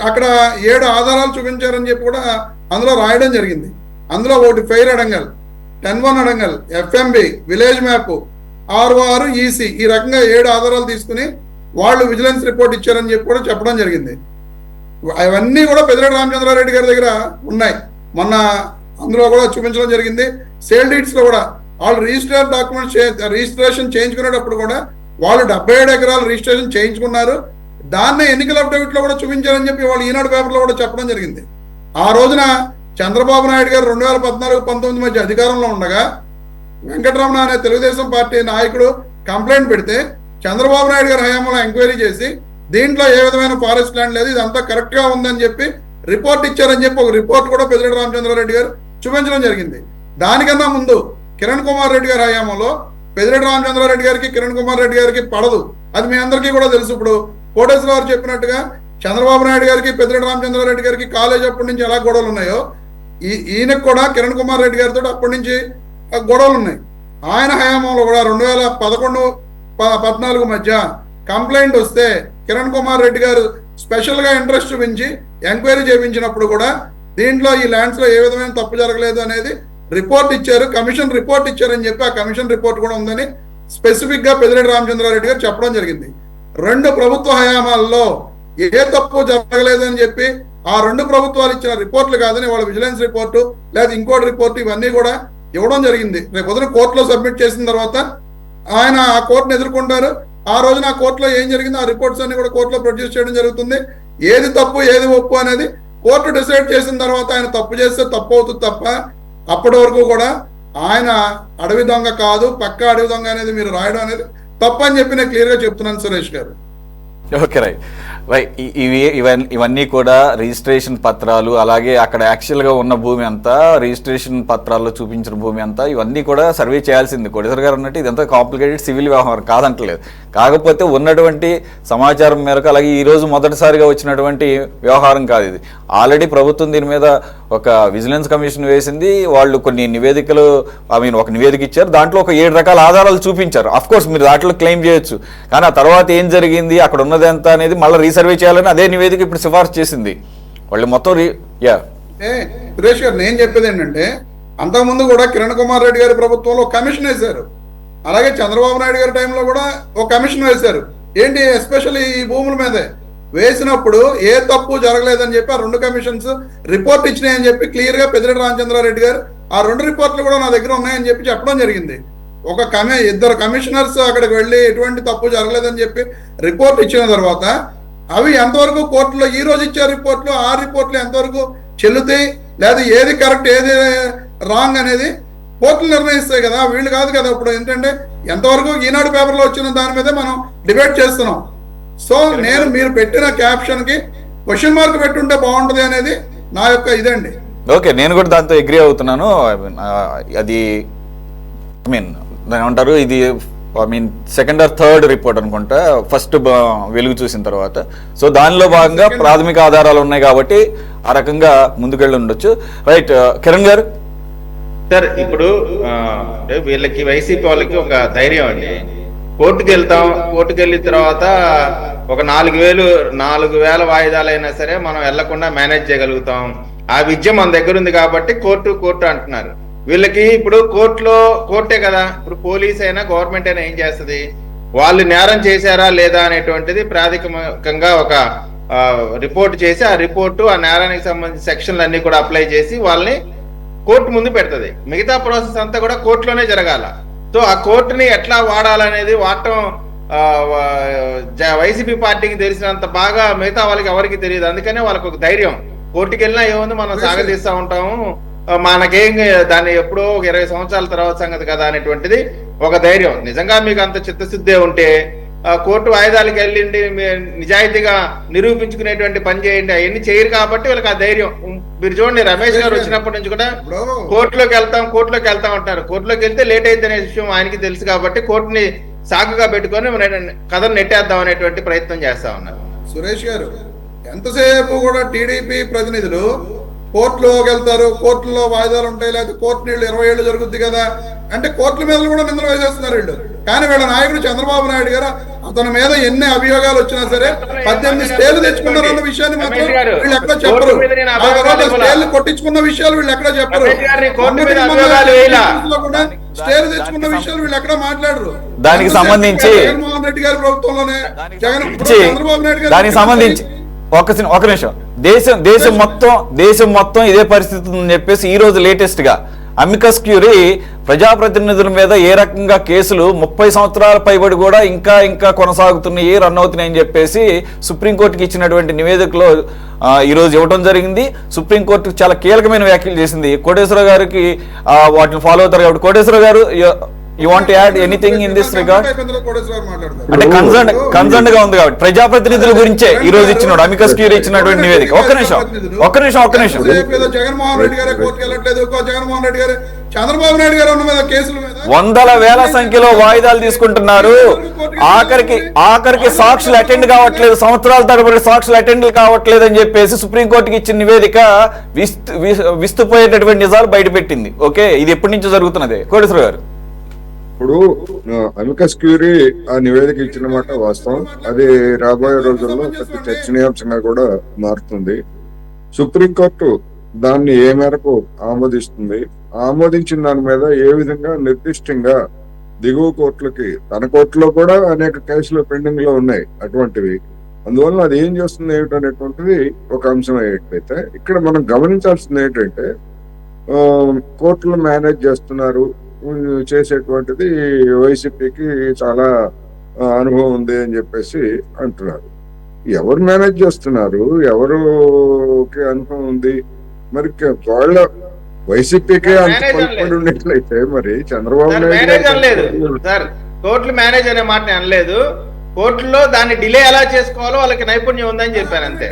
అక్కడ 7 ఆధారాలు చూపించారని చెప్పి కూడా అందులో రాయడం జరిగింది. అందులో ఒకటి fair adangal, 10-1 adangal, FMB, village map, ROR, EC, ఈ రకంగా 7 ఆధారాలు తీసుకుని వాళ్ళు విజిలెన్స్ రిపోర్ట్ ఇచ్చారని చెప్పి కూడా చెప్పడం జరిగింది. అవన్నీ కూడా పెద్దిరెడ్డి రామచంద్రారెడ్డి గారి దగ్గర ఉన్నాయి. మొన్న అందులో కూడా చూపించడం జరిగింది. సేల్ డీడ్స్ లో కూడా వాళ్ళు రిజిస్ట్రేషన్ చేయించుకునేటప్పుడు కూడా వాళ్ళు 77 ఎకరాలు రిజిస్ట్రేషన్ చేయించుకున్నారు. దాన్నే ఎన్నికల అఫిడవిట్ లో కూడా చూపించారని చెప్పి వాళ్ళు ఈనాడు పేపర్ లో కూడా చెప్పడం జరిగింది. ఆ రోజున చంద్రబాబు నాయుడు గారు 2014-19 మధ్య అధికారంలో ఉండగా వెంకటరమణ అనే తెలుగుదేశం పార్టీ నాయకుడు కంప్లైంట్ పెడితే చంద్రబాబు నాయుడు గారి హయాంలో ఎంక్వైరీ చేసి దీంట్లో ఏ విధమైన ఫారెస్ట్ ల్యాండ్ లేదు, ఇదంతా కరెక్ట్ గా ఉందని చెప్పి రిపోర్ట్ ఇచ్చారని చెప్పి ఒక రిపోర్ట్ కూడా పెద్దిరెడ్డి రామచంద్రారెడ్డి గారు చూపించడం జరిగింది. దానికన్నా ముందు కిరణ్ కుమార్ రెడ్డి గారి హయాంలో పెద్దిరెడ్డి రామచంద్రారెడ్డి గారికి, కిరణ్ కుమార్ రెడ్డి గారికి పడదు, అది మీ అందరికీ కూడా తెలుసు. ఇప్పుడు కోటేశ్వరరావు చెప్పినట్టుగా చంద్రబాబు నాయుడు గారికి, పెద్దిరెడ్డి రామచంద్రారెడ్డి గారికి కాలేజ్ అప్పటి నుంచి ఎలా గొడవలు ఉన్నాయో ఈయనకు కూడా కిరణ్ కుమార్ రెడ్డి గారితో అప్పటి నుంచి గొడవలు ఉన్నాయి. ఆయన హయాంలో కూడా 2011-14 మధ్య కంప్లైంట్ వస్తే కిరణ్ కుమార్ రెడ్డి గారు స్పెషల్ గా ఇంట్రెస్ట్ చూపించి ఎంక్వైరీ చేయించినప్పుడు కూడా దీంట్లో ఈ ల్యాండ్స్ లో ఏ విధమైన తప్పు జరగలేదు అనేది రిపోర్ట్ ఇచ్చారు, కమిషన్ రిపోర్ట్ ఇచ్చారని చెప్పి ఆ కమిషన్ రిపోర్ట్ కూడా ఉందని స్పెసిఫిక్ గా పెద్దిరెడ్డి రామచంద్రారెడ్డి గారు చెప్పడం జరిగింది. 2 ప్రభుత్వ హయామాల్లో ఏ తప్పు జరగలేదని చెప్పి ఆ 2 ప్రభుత్వాలు ఇచ్చిన రిపోర్ట్లు కాదని వాళ్ళ విజిలెన్స్ రిపోర్టు లేదా ఇంకోటి రిపోర్టు ఇవన్నీ కూడా ఇవ్వడం జరిగింది. రేపు పొద్దున కోర్టులో సబ్మిట్ చేసిన తర్వాత ఆయన ఆ కోర్టును ఎదుర్కొంటారు. ఆ రోజున ఆ కోర్టులో ఏం జరిగిందో ఆ రిపోర్ట్స్ అన్ని కూడా కోర్టులో ప్రొడ్యూస్ చేయడం జరుగుతుంది. ఏది తప్పు ఏది ఒప్పు అనేది కోర్టు డిసైడ్ చేసిన తర్వాత ఆయన తప్పు చేస్తే తప్పు అవుతుంది తప్ప అప్పటి వరకు కూడా ఆయన అడవి దొంగ కాదు, పక్క అడవి దొంగ అనేది మీరు రాయడం అనేది తప్పు అని చెప్పి నేను క్లియర్ గా చెప్తున్నాను సురేష్ గారు. Okay right. ఇవన్నీ కూడా రిజిస్ట్రేషన్ పత్రాలు, అలాగే అక్కడ యాక్చువల్గా ఉన్న భూమి అంతా, రిజిస్ట్రేషన్ పత్రాల్లో చూపించిన భూమి అంతా, ఇవన్నీ కూడా సర్వే చేయాల్సింది. కోటేశ్వర గారు అన్నట్టు ఇదంతా కాంప్లికేటెడ్ సివిల్ వ్యవహారం కాదంటలేదు. కాకపోతే ఉన్నటువంటి సమాచారం మేరకు, అలాగే ఈరోజు మొదటిసారిగా వచ్చినటువంటి వ్యవహారం కాదు ఇది. ఆల్రెడీ ప్రభుత్వం దీని మీద ఒక విజిలెన్స్ కమిషన్ వేసింది. వాళ్ళు కొన్ని నివేదికలు, ఒక నివేదిక ఇచ్చారు. దాంట్లో ఒక 7 రకాల ఆధారాలు చూపించారు. అఫ్ కోర్స్ మీరు దాంట్లో క్లెయిమ్ చేయొచ్చు, కానీ ఆ తర్వాత ఏం జరిగింది, అక్కడ ఉన్నది ఎంత అనేది మళ్ళీ రీసర్వే చేయాలని అదే నివేదిక ఇప్పుడు సిఫార్సు చేసింది. వాళ్ళు మొత్తం సురేష్ గారు నేను చెప్పేది ఏంటంటే, అంతకుముందు కూడా కిరణ్ కుమార్ రెడ్డి గారి ప్రభుత్వంలో కమిషన్ వేశారు. అలాగే చంద్రబాబు నాయుడు గారి టైంలో కూడా ఒక కమిషన్ వేశారు. ఏంటి, ఎస్పెషల్లీ ఈ భూముల మీదే వేసినప్పుడు ఏ తప్పు జరగలేదని చెప్పి ఆ 2 కమిషన్స్ రిపోర్ట్ ఇచ్చినాయని చెప్పి క్లియర్ గా పెద్దిరెడ్డి రామచంద్రారెడ్డి గారు ఆ 2 రిపోర్ట్లు కూడా నా దగ్గర ఉన్నాయని చెప్పి చెప్పడం జరిగింది. ఒక 2 కమిషనర్స్ అక్కడికి వెళ్ళి ఎటువంటి తప్పు జరగలేదని చెప్పి రిపోర్ట్ ఇచ్చిన తర్వాత అవి ఎంతవరకు కోర్టులో ఈ రోజు ఇచ్చే రిపోర్ట్లు, ఆ రిపోర్ట్లు ఎంతవరకు చెల్లుతాయి, లేదా ఏది కరెక్ట్ ఏది రాంగ్ అనేది కోర్టులు నిర్ణయిస్తాయి కదా, వీళ్ళు కాదు కదా. ఇప్పుడు ఏంటంటే ఎంతవరకు ఈనాడు పేపర్లో వచ్చిన దాని మీదే మనం డిబేట్ చేస్తున్నాం. సో నేను మీరు పెట్టిన క్యాప్షన్ కి క్వశ్చన్ మార్క్ పెట్టుంటే బాగుంటది అనేది నా యొక్క ఇదండి. ఓకే, నేను కూడా దాంతో అగ్రీ అవుతున్నాను. అది ఏమంటారు, ఇది సెకండ్ ఆర్ థర్డ్ రిపోర్ట్ అనుకుంటా, ఫస్ట్ వెలుగు చూసిన తర్వాత. సో దానిలో భాగంగా ప్రాథమిక ఆధారాలు ఉన్నాయి కాబట్టి ఆ రకంగా ముందుకెళ్ళి ఉండొచ్చు. రైట్, కిరణ్ గారు. సార్, ఇప్పుడు వీళ్ళకి వైసీపీ వాళ్ళకి ఒక ధైర్యం అండి. కోర్టుకు వెళ్తాం, కోర్టుకు వెళ్ళిన తర్వాత ఒక 4,000 వాయిదాలైనా సరే మనం వెళ్లకుండా మేనేజ్ చేయగలుగుతాం. ఆ విద్య మన దగ్గర ఉంది కాబట్టి కోర్టు అంటున్నారు. వీళ్ళకి ఇప్పుడు కోర్టే కదా, ఇప్పుడు పోలీస్ అయినా గవర్నమెంట్ అయినా ఏం చేస్తుంది, వాళ్ళు నేరం చేశారా లేదా అనేటువంటిది ప్రాథమికంగా ఒక రిపోర్ట్ చేసి ఆ రిపోర్టు ఆ నేరానికి సంబంధించిన సెక్షన్లు అన్ని కూడా అప్లై చేసి వాళ్ళని కోర్టు ముందు పెడుతుంది. మిగతా ప్రాసెస్ అంతా కూడా కోర్టులోనే జరగాల. సో ఆ కోర్టుని ఎట్లా వాడాలనేది వాడటం వైసీపీ పార్టీకి తెలిసినంత బాగా మిగతా వాళ్ళకి ఎవరికి తెలియదు. అందుకనే వాళ్ళకి ఒక ధైర్యం, కోర్టుకి వెళ్ళినా ఏముంది మనం సాగదీస్తా ఉంటాము, మనకేం దాన్ని ఎప్పుడో ఒక 20 సంవత్సరాల తర్వాత సంగతి కదా అనేటువంటిది ఒక ధైర్యం. నిజంగా మీకు అంత చిత్తశుద్ధి ఉంటే కోర్టు వాయిదాలకు వెళ్ళండి, నిజాయితీగా నిరూపించుకునేటువంటి పని చేయండి. అవన్నీ చేయరు కాబట్టి వీళ్ళకి ఆ ధైర్యం. మీరు చూడండి, రమేష్ గారు వచ్చినప్పటి నుంచి కూడా కోర్టులోకి వెళ్తాం అంటారు. కోర్టులోకి వెళ్తే లేట్ అయింది అనే విషయం ఆయనకి తెలుసు కాబట్టి కోర్టుని సాకుగా పెట్టుకొని కథను నెట్టేద్దాం అనేటువంటి ప్రయత్నం చేస్తా ఉన్నారు. సురేష్ గారు, ఎంతసేపు కూడా టీడీపీ ప్రతినిధులు కోర్టులోకి వెళ్తారు, కోర్టులో వాయిదాలు ఉంటాయి, లేకపోతే కోర్టు నీళ్ళు 20 ఏళ్ళు జరుగుద్ది కదా అంటే కోర్టుల మీద కూడా నిందలు వేసేస్తున్నారు వీళ్ళు. కానీ వీళ్ళ నాయకుడు చంద్రబాబు నాయుడు గారు అతని మీద ఎన్ని అభియోగాలు వచ్చినా సరే 18 స్టేలు తెచ్చుకున్నారు అన్న విషయాన్ని మాత్రం వీళ్ళు ఎక్కడ చెప్పరు. స్టేలు కొట్టించుకున్న విషయాలు వీళ్ళు ఎక్కడ చెప్పరు. స్టేలు తెచ్చుకున్న విషయాలు వీళ్ళు ఎక్కడ మాట్లాడరు. దానికి సంబంధించి జగన్మోహన్ రెడ్డి గారి ప్రభుత్వంలోనే చంద్రబాబు నాయుడు గారు దానికి సంబంధించి ఒక నిమిషం, దేశం మొత్తం ఇదే పరిస్థితి ఉందని చెప్పేసి ఈ రోజు లేటెస్ట్ గా అమికస్ క్యూరీ ప్రజాప్రతినిధుల మీద ఏ రకంగా కేసులు 30 సంవత్సరాల పైబడి కూడా ఇంకా కొనసాగుతున్నాయి, రన్ అవుతున్నాయని చెప్పేసి సుప్రీంకోర్టుకి ఇచ్చినటువంటి నివేదికలో ఈరోజు ఇవ్వడం జరిగింది. సుప్రీంకోర్టు చాలా కీలకమైన వ్యాఖ్యలు చేసింది. కోటేశ్వర గారికి వాటిని ఫాలో అవుతారు కాబట్టి కోటేశ్వర గారు, you want to add anything in this regard? అంటే కన్సర్న్ గా ఉంది కాబట్టి ప్రజాప్రతినిధుల గురించే ఈ రోజు ఇచ్చినాడు అమికస్ క్యూరీ ఇచ్చినటువంటి నివేదిక. ఒక్క నిమిషం జగన్మోహన్ రెడ్డి గారు కోర్టుకు వెళ్ళట్లేదు, జగన్మోహన్ రెడ్డి గారు చంద్రబాబు నాయుడు గారు ఉన్న మీద కేసుల మీద వందల వేల సంఖ్యలో వాయిదాలు తీసుకుంటున్నారు. ఆఖరికి సాక్షులు అటెండ్ కావట్లేదు, సంవత్సరాల తరబడి సాక్షులు అటెండ్ కావట్లేదు అని చెప్పేసి సుప్రీంకోర్టుకి ఇచ్చిన నివేదిక విస్తుపోయేటటువంటి నిజాలు బయటపెట్టింది. ఓకే, ఇది ఎప్పటి నుంచో జరుగుతున్నది. కోటేశ్వర గారు, ఇప్పుడు అమికస్ క్యూరీ ఆ నివేదిక ఇచ్చిన మాట వాస్తవం. అది రాబోయే రోజుల్లో పెద్ద చర్చనీయాంశంగా కూడా మారుతుంది. సుప్రీంకోర్టు దాన్ని ఏ మేరకు ఆమోదిస్తుంది, ఆమోదించిన దాని మీద ఏ విధంగా నిర్దిష్టంగా దిగువ కోర్టులకి, తన కోర్టులో కూడా అనేక కేసులు పెండింగ్ లో ఉన్నాయి అటువంటివి. అందువల్ల అది ఏం చేస్తుంది ఏమిటనేటువంటిది ఒక అంశం అయ్యేటైతే, ఇక్కడ మనం గమనించాల్సింది ఏంటంటే కోర్టులు మేనేజ్ చేస్తున్నారు చేసేటువంటిది వైసీపీకి చాలా అనుభవం ఉంది అని చెప్పేసి అంటున్నారు. ఎవరు మేనేజ్ చేస్తున్నారు, ఎవరికి అనుభవం ఉంది? మరి వాళ్ళ వైసీపీకే అంత పలుపడి ఉన్నట్లయితే మరి చంద్రబాబు నాయుడు కోర్టులు మేనేజ్ అనే మాట అనలేదు. కోర్టులో దాన్ని డిలే ఎలా చేసుకోవాలో వాళ్ళకి నైపుణ్యం ఉందని చెప్పారు అంతే.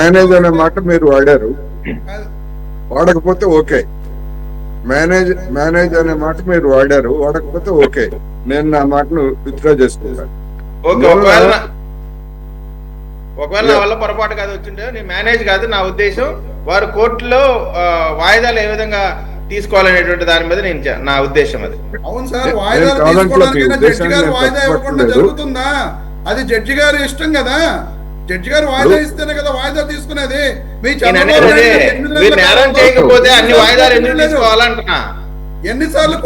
మేనేజ్ అనే మాట మీరు వాడారు, వాడకపోతే ఓకే. మేనేజ్ అనే మాట మీరు వాడారు, వాడకపోతే ఓకే, నేను నా మాటను విత్డ్రా చేసుకుంటాను. ఒకవేళ నా వల్ల పొరపాటు కాదు వచ్చిండే, నేను మేనేజ్ కాదు నా ఉద్దేశం. వారు కోర్టులో వాయిదాలు ఏ విధంగా తీసుకోవాలనేటువంటి దాని మీద నా ఉద్దేశం అది. అవును సార్, వాయిదాలు తీసుకోవడానికి జడ్జి గారు వాయిదా ఇవ్వకుండా జరుగుతుందా? అది జడ్జి గారి ఇష్టం కదా. జడ్జి గారు వాయిదా ఇస్తేనే కదా వాయిదా తీసుకునేది. నేరం చేయకపోతే అన్ని వాయిదాలు ఎందుకు తీసుకోవాలంటున్నా? ఎన్నిసార్లు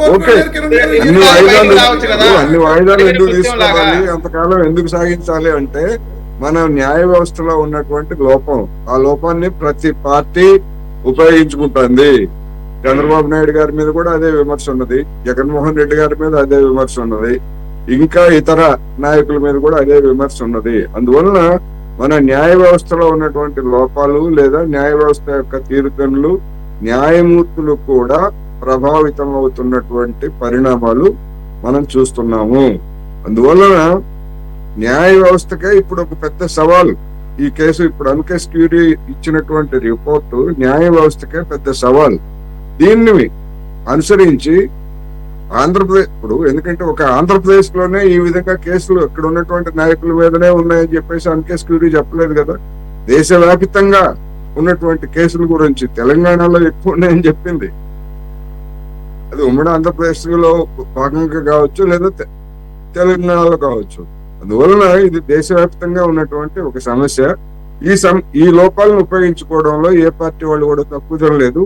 అన్ని వాయిదాలు ఎందుకు తీసుకోవాలి, అంతకాలం ఎందుకు సాగించాలి అంటే మన న్యాయ వ్యవస్థలో ఉన్నటువంటి లోపం. ఆ లోపాన్ని ప్రతి పార్టీ ఉపయోగించుకుంటుంది. చంద్రబాబు నాయుడు గారి మీద కూడా అదే విమర్శ ఉన్నది, జగన్మోహన్ రెడ్డి గారి మీద అదే విమర్శ ఉన్నది, ఇంకా ఇతర నాయకుల మీద కూడా అదే విమర్శ ఉన్నది. అందువలన మన న్యాయ వ్యవస్థలో ఉన్నటువంటి లోపాలు లేదా న్యాయ వ్యవస్థ యొక్క తీరుతెన్నులు, న్యాయమూర్తులు కూడా ప్రభావితం అవుతున్నటువంటి పరిణామాలు మనం చూస్తున్నాము. అందువలన న్యాయ వ్యవస్థకే ఇప్పుడు ఒక పెద్ద సవాల్ ఈ కేసు. ఇప్పుడు అమికస్ క్యూరీ ఇచ్చినటువంటి రిపోర్టు న్యాయ వ్యవస్థకే పెద్ద సవాల్. దీన్ని అనుసరించి ఆంధ్రప్రదేశ్, ఇప్పుడు ఎందుకంటే ఒక ఆంధ్రప్రదేశ్ లోనే ఈ విధంగా కేసులు ఇక్కడ ఉన్నటువంటి నాయకుల మీదనే ఉన్నాయని చెప్పేసి అమికస్ క్యూరీ చెప్పలేదు కదా. దేశవ్యాప్తంగా ఉన్నటువంటి కేసుల గురించి తెలంగాణలో ఎక్కువ ఉన్నాయని చెప్పింది. అది ఉమ్మడి ఆంధ్రప్రదేశ్ లో భాగంగా కావచ్చు లేదా తెలంగాణలో కావచ్చు. అందువలన ఇది దేశవ్యాప్తంగా ఉన్నటువంటి ఒక సమస్య. ఈ లోపాలను ఉపయోగించుకోవడంలో ఏ పార్టీ వాళ్ళు కూడా తక్కువ జరగలేదు.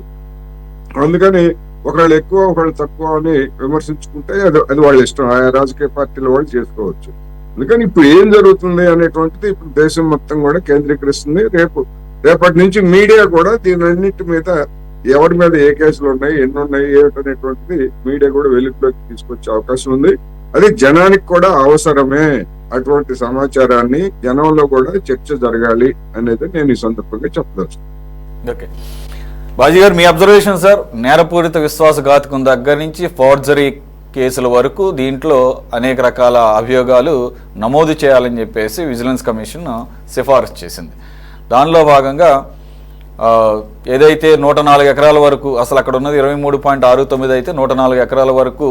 అందుకని ఒకళ్ళు ఎక్కువ ఒకళ్ళు తక్కువ అని విమర్శించుకుంటే అది వాళ్ళ ఇష్టం, ఆయా రాజకీయ పార్టీల వాళ్ళు చేసుకోవచ్చు. అందుకని ఇప్పుడు ఏం జరుగుతుంది అనేటువంటిది ఇప్పుడు దేశం మొత్తం కూడా కేంద్రీకరిస్తుంది. రేపటి నుంచి మీడియా కూడా దీనన్నిటి మీద ఎవరి మీద ఏ కేసులు ఉన్నాయి, ఎన్ని ఉన్నాయి, ఏమిటనేటువంటిది మీడియా కూడా వెలుగులోకి తీసుకొచ్చే అవకాశం ఉంది. అది జనానికి కూడా అవసరమే. అటువంటి సమాచారాన్ని జనంలో కూడా చర్చ జరగాలి అనేది నేను ఈ సందర్భంగా చెప్పదలుచుకున్నాను. ఓకే బాజీ గారు, మీ అబ్జర్వేషన్ సార్. నేరపూరిత విశ్వాసఘాతకం దగ్గర నుంచి ఫోర్జరీ కేసుల వరకు దీంట్లో అనేక రకాల అభియోగాలు నమోదు చేయాలని చెప్పేసి విజిలెన్స్ కమిషన్ సిఫారసు చేసింది. దానిలో భాగంగా ఏదైతే 104 ఎకరాల వరకు, అసలు అక్కడ ఉన్నది 23.69 అయితే 104 ఎకరాల వరకు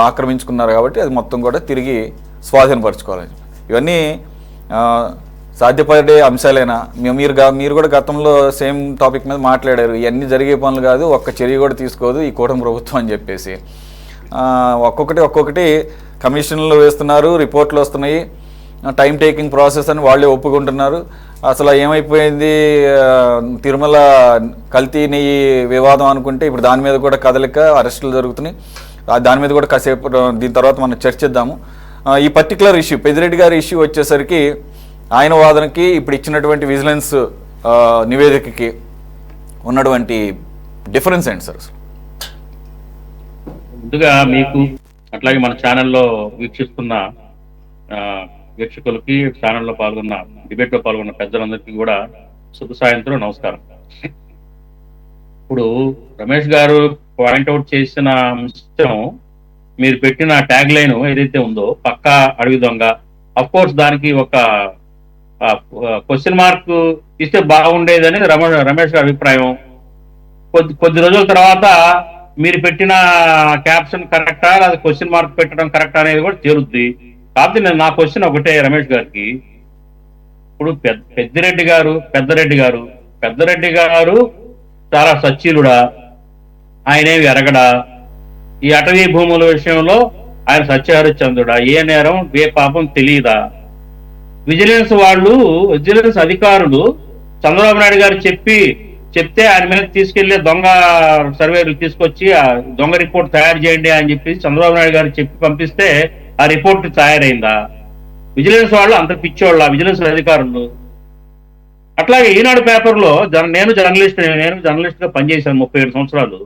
ఆక్రమించుకున్నారు కాబట్టి అది మొత్తం కూడా తిరిగి స్వాధీనపరచుకోవాలని. ఇవన్నీ సాధ్యపడే అంశాలేనా? మీరు కూడా గతంలో సేమ్ టాపిక్ మీద మాట్లాడారు. ఇవన్నీ జరిగే పనులు కాదు, ఒక్క చర్య కూడా తీసుకోదు ఈ కూటమి ప్రభుత్వం అని చెప్పేసి. ఒక్కొక్కటి కమిషన్లు వేస్తున్నారు, రిపోర్ట్లు వస్తున్నాయి, టైం టేకింగ్ ప్రాసెస్ అని వాళ్ళే ఒప్పుకుంటున్నారు. అసలు ఏమైపోయింది, తిరుమల కల్తీ నెయ్యి వివాదం అనుకుంటే ఇప్పుడు దాని మీద కూడా కదలిక, అరెస్టులు జరుగుతున్నాయి. దాని మీద కూడా కాసేపు దీని తర్వాత మనం చర్చిద్దాము. ఈ పర్టికులర్ ఇష్యూ, పెద్దిరెడ్డి గారి ఇష్యూ వచ్చేసరికి ఆయన వాదనకి ఇప్పుడు ఇచ్చినటువంటి విజిలెన్స్ నివేదికకి ఉన్నటువంటి డిఫరెన్స్ ఏంటి సార్? ముందుగా మీకు అట్లాగే మన ఛానల్లో వీక్షిస్తున్న వీక్షకులకి, ఛానల్లో పాల్గొన్న, డిబేట్లో పాల్గొన్న పెద్దలందరికీ కూడా శుభ సాయంత్రం, నమస్కారం. ఇప్పుడు రమేష్ గారు పాయింట్అవుట్ చేసిన అంశం, మీరు పెట్టిన ట్యాగ్ లైన్ ఏదైతే ఉందో పక్కా అడవి దొంగ, అఫ్ కోర్స్ దానికి ఒక క్వశ్చన్ మార్క్ ఇస్తే బాగుండేదని రమేష్ గారి అభిప్రాయం. కొద్ది రోజుల తర్వాత మీరు పెట్టిన క్యాప్షన్ కరెక్టా, అది క్వశ్చన్ మార్క్ పెట్టడం కరెక్టా అనేది కూడా తేలుద్ది. కాబట్టి నేను నా క్వశ్చన్ ఒకటే రమేష్ గారికి. ఇప్పుడు పెద్దరెడ్డి గారు చాలా సచ్చీలుడా? ఆయనేమి ఎరగడా? ఈ అటవీ భూముల విషయంలో ఆయన సత్యహరిశ్చంద్రుడా? ఏ నేరం ఏ పాపం తెలియదా? విజిలెన్స్ అధికారులు చంద్రబాబు నాయుడు గారు చెప్తే ఆయన మీద తీసుకెళ్లే దొంగ సర్వేలు తీసుకొచ్చి ఆ దొంగ రిపోర్ట్ తయారు చేయండి అని చెప్పి చంద్రబాబు నాయుడు గారు చెప్పి పంపిస్తే ఆ రిపోర్ట్ తయారైందా? విజిలెన్స్ వాళ్ళు అంత పిచ్చోళ్ళ విజిలెన్స్ అధికారులు? అట్లాగే ఈనాడు పేపర్లో నేను జర్నలిస్ట్ గా పనిచేశాను 37 సంవత్సరాలు.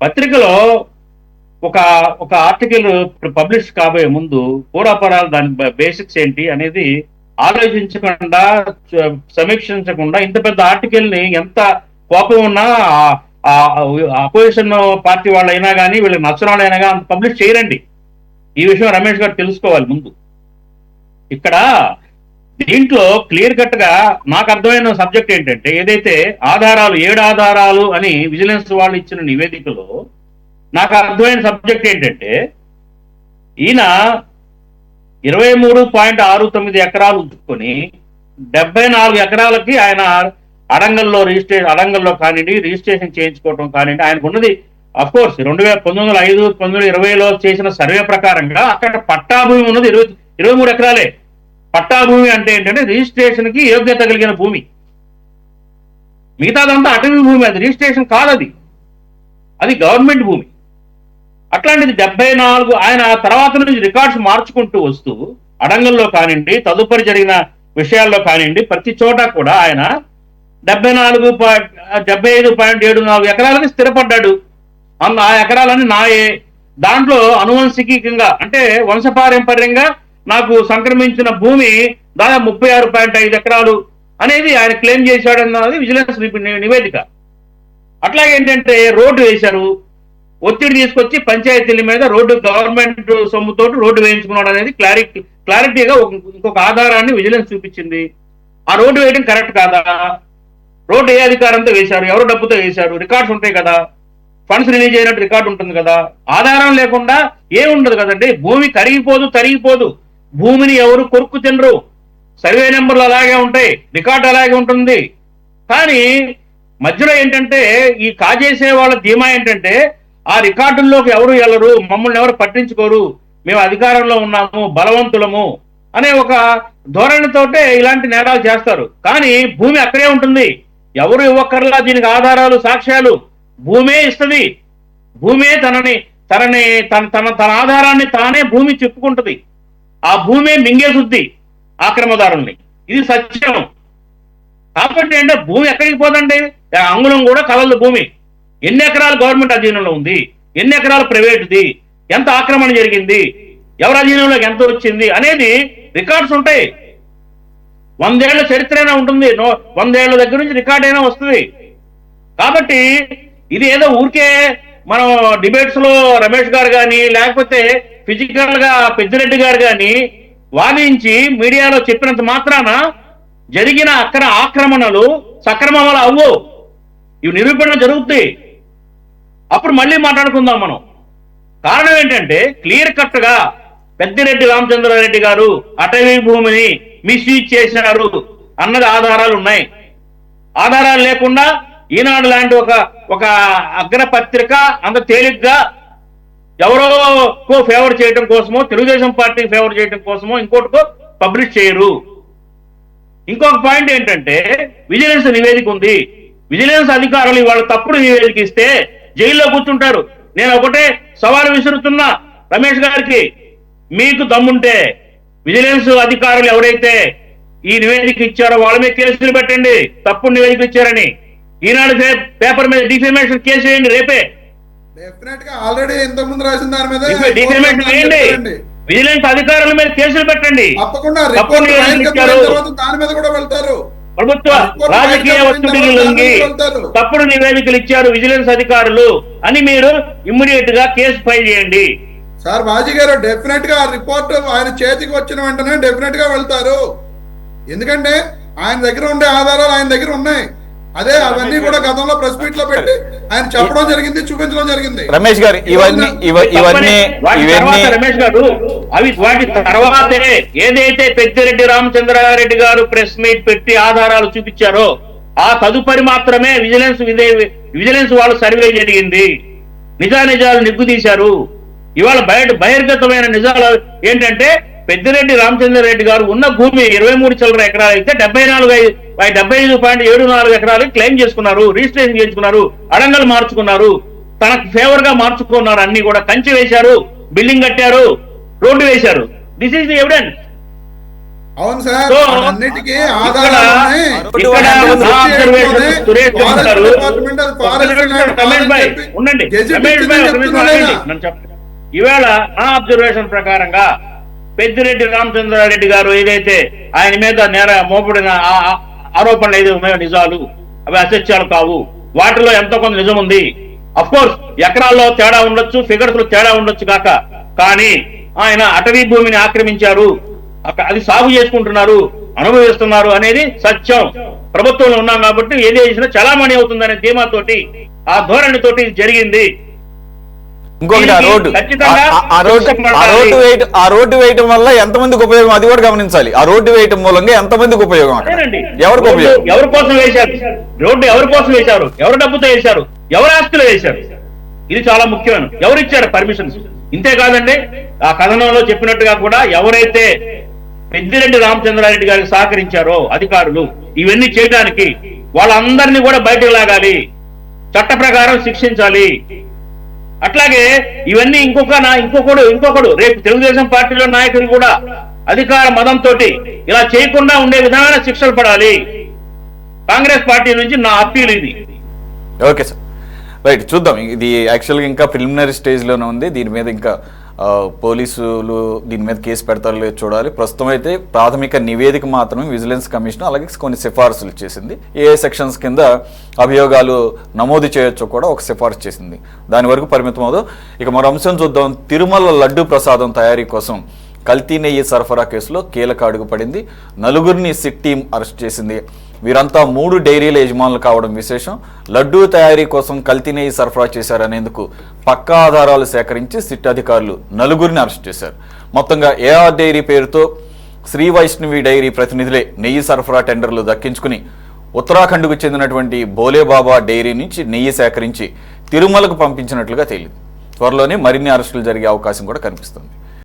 పత్రికలో ఒక ఆర్టికల్ పబ్లిష్ కాబోయే ముందు పూర్వాపరాలు, దాని బేసిక్స్ ఏంటి అనేది ఆలోచించకుండా, సమీక్షించకుండా ఇంత పెద్ద ఆర్టికల్ ని, ఎంత కోపం ఉన్నా అపోజిషన్ పార్టీ వాళ్ళైనా కానీ, వీళ్ళకి నచ్చిన వాళ్ళైనా కానీ అంత పబ్లిష్ చేయరండి. ఈ విషయం రమేష్ గారు తెలుసుకోవాలి ముందు. ఇక్కడ దీంట్లో క్లియర్ కట్ గా నాకు అర్థమైన సబ్జెక్ట్ ఏంటంటే, ఏదైతే 7 ఆధారాలు అని విజిలెన్స్ వాళ్ళు ఇచ్చిన నివేదికలో నాకు అర్థమైన సబ్జెక్ట్ ఏంటంటే, ఈయన 23.69 ఎకరాలు ఉంచుకొని 74 ఎకరాలకి ఆయన అడంగల్లో కానివ్వండి, రిజిస్ట్రేషన్ చేయించుకోవడం కానివ్వండి, ఆయనకు ఉన్నది అఫ్ కోర్స్ 1905, 1920లో చేసిన సర్వే ప్రకారంగా అక్కడ పట్టాభూమి ఉన్నది 23 ఎకరాలే. పట్టాభూమి అంటే ఏంటంటే రిజిస్ట్రేషన్ కి యోగ్యత కలిగిన భూమి. మిగతాదంతా అటవీ భూమి, అది రిజిస్ట్రేషన్ కాదు, అది గవర్నమెంట్ భూమి. అట్లాంటిది 74 ఆయన తర్వాత నుంచి రికార్డ్స్ మార్చుకుంటూ వస్తూ అడంగల్లో కానివ్వండి, తదుపరి జరిగిన విషయాల్లో కానివ్వండి, ప్రతి చోట కూడా ఆయన 75.74 ఎకరాలకి స్థిరపడ్డాడు. ఆ ఎకరాలని నాయే. దాంట్లో అనువంశికంగా అంటే వంశపారంపర్యంగా నాకు సంక్రమించిన భూమి దాదాపు 36.5 ఎకరాలు అనేది ఆయన క్లెయిమ్ చేశాడన్నది విజిలెన్స్ నివేదిక. అట్లాగే ఏంటంటే రోడ్డు వేశారు, ఒత్తిడి తీసుకొచ్చి పంచాయతీల మీద గవర్నమెంట్ సొమ్ముతో రోడ్డు వేయించుకున్నాడు అనేది క్లారిటీగా ఇంకొక ఆధారాన్ని విజిలెన్స్ చూపించింది. ఆ రోడ్డు వేయడం కరెక్ట్ కాదా? రోడ్డు ఏ అధికారంతో వేశారు, ఎవరు డబ్బుతో వేశారు, రికార్డ్స్ ఉంటాయి కదా, ఫండ్స్ రిలీజ్ అయినట్టు రికార్డు ఉంటుంది కదా. ఆధారం లేకుండా ఏముండదు కదండి. భూమి తరిగిపోదు. భూమిని ఎవరు కొరుక్కు తినరు. సర్వే నెంబర్లు అలాగే ఉంటాయి, రికార్డు అలాగే ఉంటుంది. కానీ మధ్యలో ఏంటంటే ఈ కాజేసే వాళ్ళ ధీమా ఏంటంటే, ఆ రికార్డుల్లోకి ఎవరు వెళ్ళరు, మమ్మల్ని ఎవరు పట్టించుకోరు, మేము అధికారంలో ఉన్నాము, బలవంతులము అనే ఒక ధోరణితోటే ఇలాంటి నేరాలు చేస్తారు. కానీ భూమి అక్కడే ఉంటుంది, ఎవరు ఇవ్వక్కర్లా, దీనికి ఆధారాలు, సాక్ష్యాలు భూమే ఇస్తుంది. భూమే తన ఆధారాన్ని తానే భూమి చెప్పుకుంటది. ఆ భూమే మింగేసుద్ది ఆక్రమదారుల్ని. ఇది సత్యం. కాబట్టి అంటే భూమి ఎక్కడికి పోదండి? అంగుళం కూడా కలదు భూమి. ఎన్ని ఎకరాలు గవర్నమెంట్ అధీనంలో ఉంది, ఎన్ని ఎకరాలు ప్రైవేటుది, ఎంత ఆక్రమణ జరిగింది, ఎవరి అధీనంలోకి ఎంత వచ్చింది అనేది రికార్డ్స్ ఉంటాయి. 100 ఏళ్ల చరిత్ర అయినా ఉంటుంది, 100 ఏళ్ల దగ్గర నుంచి రికార్డ్ అయినా వస్తుంది. కాబట్టి ఇది ఏదో ఊరికే మనం డిబేట్స్ లో రమేష్ గారు కానీ లేకపోతే ఫిజికల్ గా పెద్దిరెడ్డి గారు కానీ వాదించి మీడియాలో చెప్పినంత మాత్రాన జరిగిన ఆక్రమణలు సక్రమములు అవ్వు. ఇవి నిరూపణ జరుగుతాయి. అప్పుడు మళ్ళీ మాట్లాడుకుందాం మనం. కారణం ఏంటంటే క్లియర్ కట్ గా పెద్దిరెడ్డి రామచంద్రారెడ్డి గారు అటవీ భూమిని మిస్యూజ్ చేశారు అన్నది ఆధారాలు ఉన్నాయి. ఆధారాలు లేకుండా ఈనాడు లాంటి ఒక అగ్రపత్రిక అంత తేలిగ్గా ఎవరో ఫేవర్ చేయడం కోసమో, తెలుగుదేశం పార్టీ ఫేవర్ చేయడం కోసమో ఇంకోటికో పబ్లిష్ చేయరు. ఇంకొక పాయింట్ ఏంటంటే విజిలెన్స్ నివేదిక ఉంది. విజిలెన్స్ అధికారులు ఇవాళ తప్పుడు నివేదిక ఇస్తే జైల్లో కూర్చుంటారు. నేను ఒకటే సవాలు విసురుతున్నా రమేష్ గారికి, మీకు దమ్ముంటే విజిలెన్స్ అధికారులు ఎవరైతే ఈ నివేదిక ఇచ్చారో వాళ్ళ మీద కేసులు పెట్టండి, తప్పుడు నివేదిక ఇచ్చారని. ఈనాడు పేపర్ మీద డిఫేమేషన్ కేసు వేయండి రేపే. డెఫినెట్ గా ఆల్రెడీ ఇంత ముందు రాసిన దాని మీద డిఫేమేషన్ వేయండి, విజిలెన్స్ అధికారుల మీద కేసులు పెట్టండి. తప్పకుండా తప్పుడు నివేదిక ఇచ్చారు, దాని మీద కూడా వెళ్తారు. ప్రభుత్వ రాజకీయ ఒత్తిడికి లొంగి తప్పుడు నివేదికలు ఇచ్చారు విజిలెన్స్ అధికారులు అని మీరు ఇమ్మీడియట్ గా కేసు ఫైల్ చేయండి. సార్ బాజీ గారు, డెఫినెట్ గా రిపోర్ట్ ఆయన చేతికి వచ్చిన వెంటనే డెఫినెట్ గా వెళ్తారు. ఎందుకంటే ఆయన దగ్గర ఉండే ఆధారాలు ఆయన దగ్గర ఉన్నాయి. అదే అవన్నీ కూడా గతంలో ప్రెస్ మీట్ లో పెట్టి ఆయన చెప్పడం జరిగింది, చూపించడం జరిగింది. రమేష్ గారు రమేష్ గారు అవి వాటి తర్వాతే ఏదైతే పెద్దిరెడ్డి రామచంద్రారెడ్డి గారు ప్రెస్ మీట్ పెట్టి ఆధారాలు చూపించారో ఆ తదుపరి మాత్రమే విజిలెన్స్ వాళ్ళు సర్వే జరిగింది. నిజాలు నిగ్గుదీశారు. ఇవాళ బహిర్గతమైన నిజాలు ఏంటంటే పెద్దిరెడ్డి రామచంద్రారెడ్డి గారు ఉన్న భూమి 23 చిల్లర ఎకరాలు అయితే 75.74 ఎకరాలు క్లెయిమ్ చేసుకున్నారు, రిజిస్ట్రేషన్ చేసుకున్నారు, అడంగలు మార్చుకున్నారు, తనకు ఫేవర్ గా మార్చుకున్నారు. అన్ని కూడా కంచె వేశారు, బిల్డింగ్ కట్టారు, రోడ్డు వేశారు. This is the evidence. అవును సార్, అన్నిటికీ ఈవేళ నా అబ్జర్వేషన్ ప్రకారంగా పెద్దిరెడ్డి రామచంద్రారెడ్డి గారు ఏదైతే ఆయన మీద మోపడిన ఆరోపణలు ఏదో ఉన్నాయో నిజాలు, అవి అసత్యాలు కావు. వాటిలో ఎంతో కొంత నిజం ఉంది. అఫ్ కోర్స్ ఎకరాల్లో తేడా ఉండొచ్చు, ఫిగర్స్ లో తేడా ఉండొచ్చు కాక, కానీ ఆయన అటవీ భూమిని ఆక్రమించారు, అది సాగు చేసుకుంటున్నారు, అనుభవిస్తున్నారు అనేది సత్యం. ప్రభుత్వంలో ఉన్నాం కాబట్టి ఏది చేసినా చలామణి అవుతుందనే ధీమాతోటి ఆ ధోరణితోటి జరిగింది. ఇంకొకటి ఆ రోడ్డు వేయటం వల్ల ఎంతమందికి ఉపయోగం అది కూడా గమనించాలి. ఆ రోడ్డు వేయటం మూలంగా ఎంతమందికి ఉపయోగం, ఎవరికి ఉపయోగం, ఎవరి కోసం వేశారు రోడ్డు, ఎవరి కోసం వేశారు, ఎవరి డబ్బుతో వేశారు, ఎవరి ఆస్తులు వేశారు, ఇది చాలా ముఖ్యమైన. ఎవరు ఇచ్చారు పర్మిషన్స్? ఇంతే కాదండి, ఆ కథనంలో చెప్పినట్టుగా కూడా ఎవరైతే పెద్దిరెడ్డి రామచంద్రారెడ్డి గారికి సహకరించారో అధికారులు ఇవన్నీ చేయడానికి వాళ్ళందరినీ కూడా బయటకు లాగాలి, చట్ట ప్రకారం శిక్షించాలి. అట్లాగే ఇవన్నీ ఇంకొకడు రేపు తెలుగుదేశం పార్టీలో నాయకులు కూడా అధికార మదంతో ఇలా చేయకుండా ఉండే విధమైన శిక్షలు పడాలి. కాంగ్రెస్ పార్టీ నుంచి నా అప్పీల్ ఇది. ఓకే సార్, రైట్, చూద్దాం. ఇది యాక్చువల్గా ఇంకా ప్రిలిమినరీ స్టేజ్లోనే ఉంది. దీని మీద ఇంకా పోలీసులు దీని మీద కేసు పెడతారో లేదో చూడాలి. ప్రస్తుతం అయితే ప్రాథమిక నివేదిక మాత్రమే విజిలెన్స్ కమిషన్ అలాగే కొన్ని సిఫార్సులు చేసింది. ఏ సెక్షన్స్ కింద అభియోగాలు నమోదు చేయొచ్చో కూడా ఒక సిఫార్సు చేసింది. దాని వరకు పరిమితం అవదు. ఇక మరో అంశం చూద్దాం. తిరుమల లడ్డు ప్రసాదం తయారీ కోసం కల్తీ నెయ్యి సరఫరా కేసులో కీలక అడుగు పడింది. 4గురిని సిట్ టీం అరెస్ట్ చేసింది. వీరంతా 3 డైరీల యజమానులు కావడం విశేషం. లడ్డూ తయారీ కోసం కల్తీ నెయ్యి సరఫరా చేశారనేందుకు పక్కా ఆధారాలు సేకరించి సిట్ అధికారులు 4గురిని అరెస్ట్ చేశారు. మొత్తంగా ఏఆర్ డైరీ పేరుతో శ్రీ వైష్ణవి డైరీ ప్రతినిధులే నెయ్యి సరఫరా టెండర్లు దక్కించుకుని ఉత్తరాఖండ్కు చెందినటువంటి బోలేబాబా డైరీ నుంచి నెయ్యి సేకరించి తిరుమలకు పంపించినట్లుగా తేలింది. త్వరలోనే మరిన్ని అరెస్టులు జరిగే అవకాశం కూడా కనిపిస్తుంది.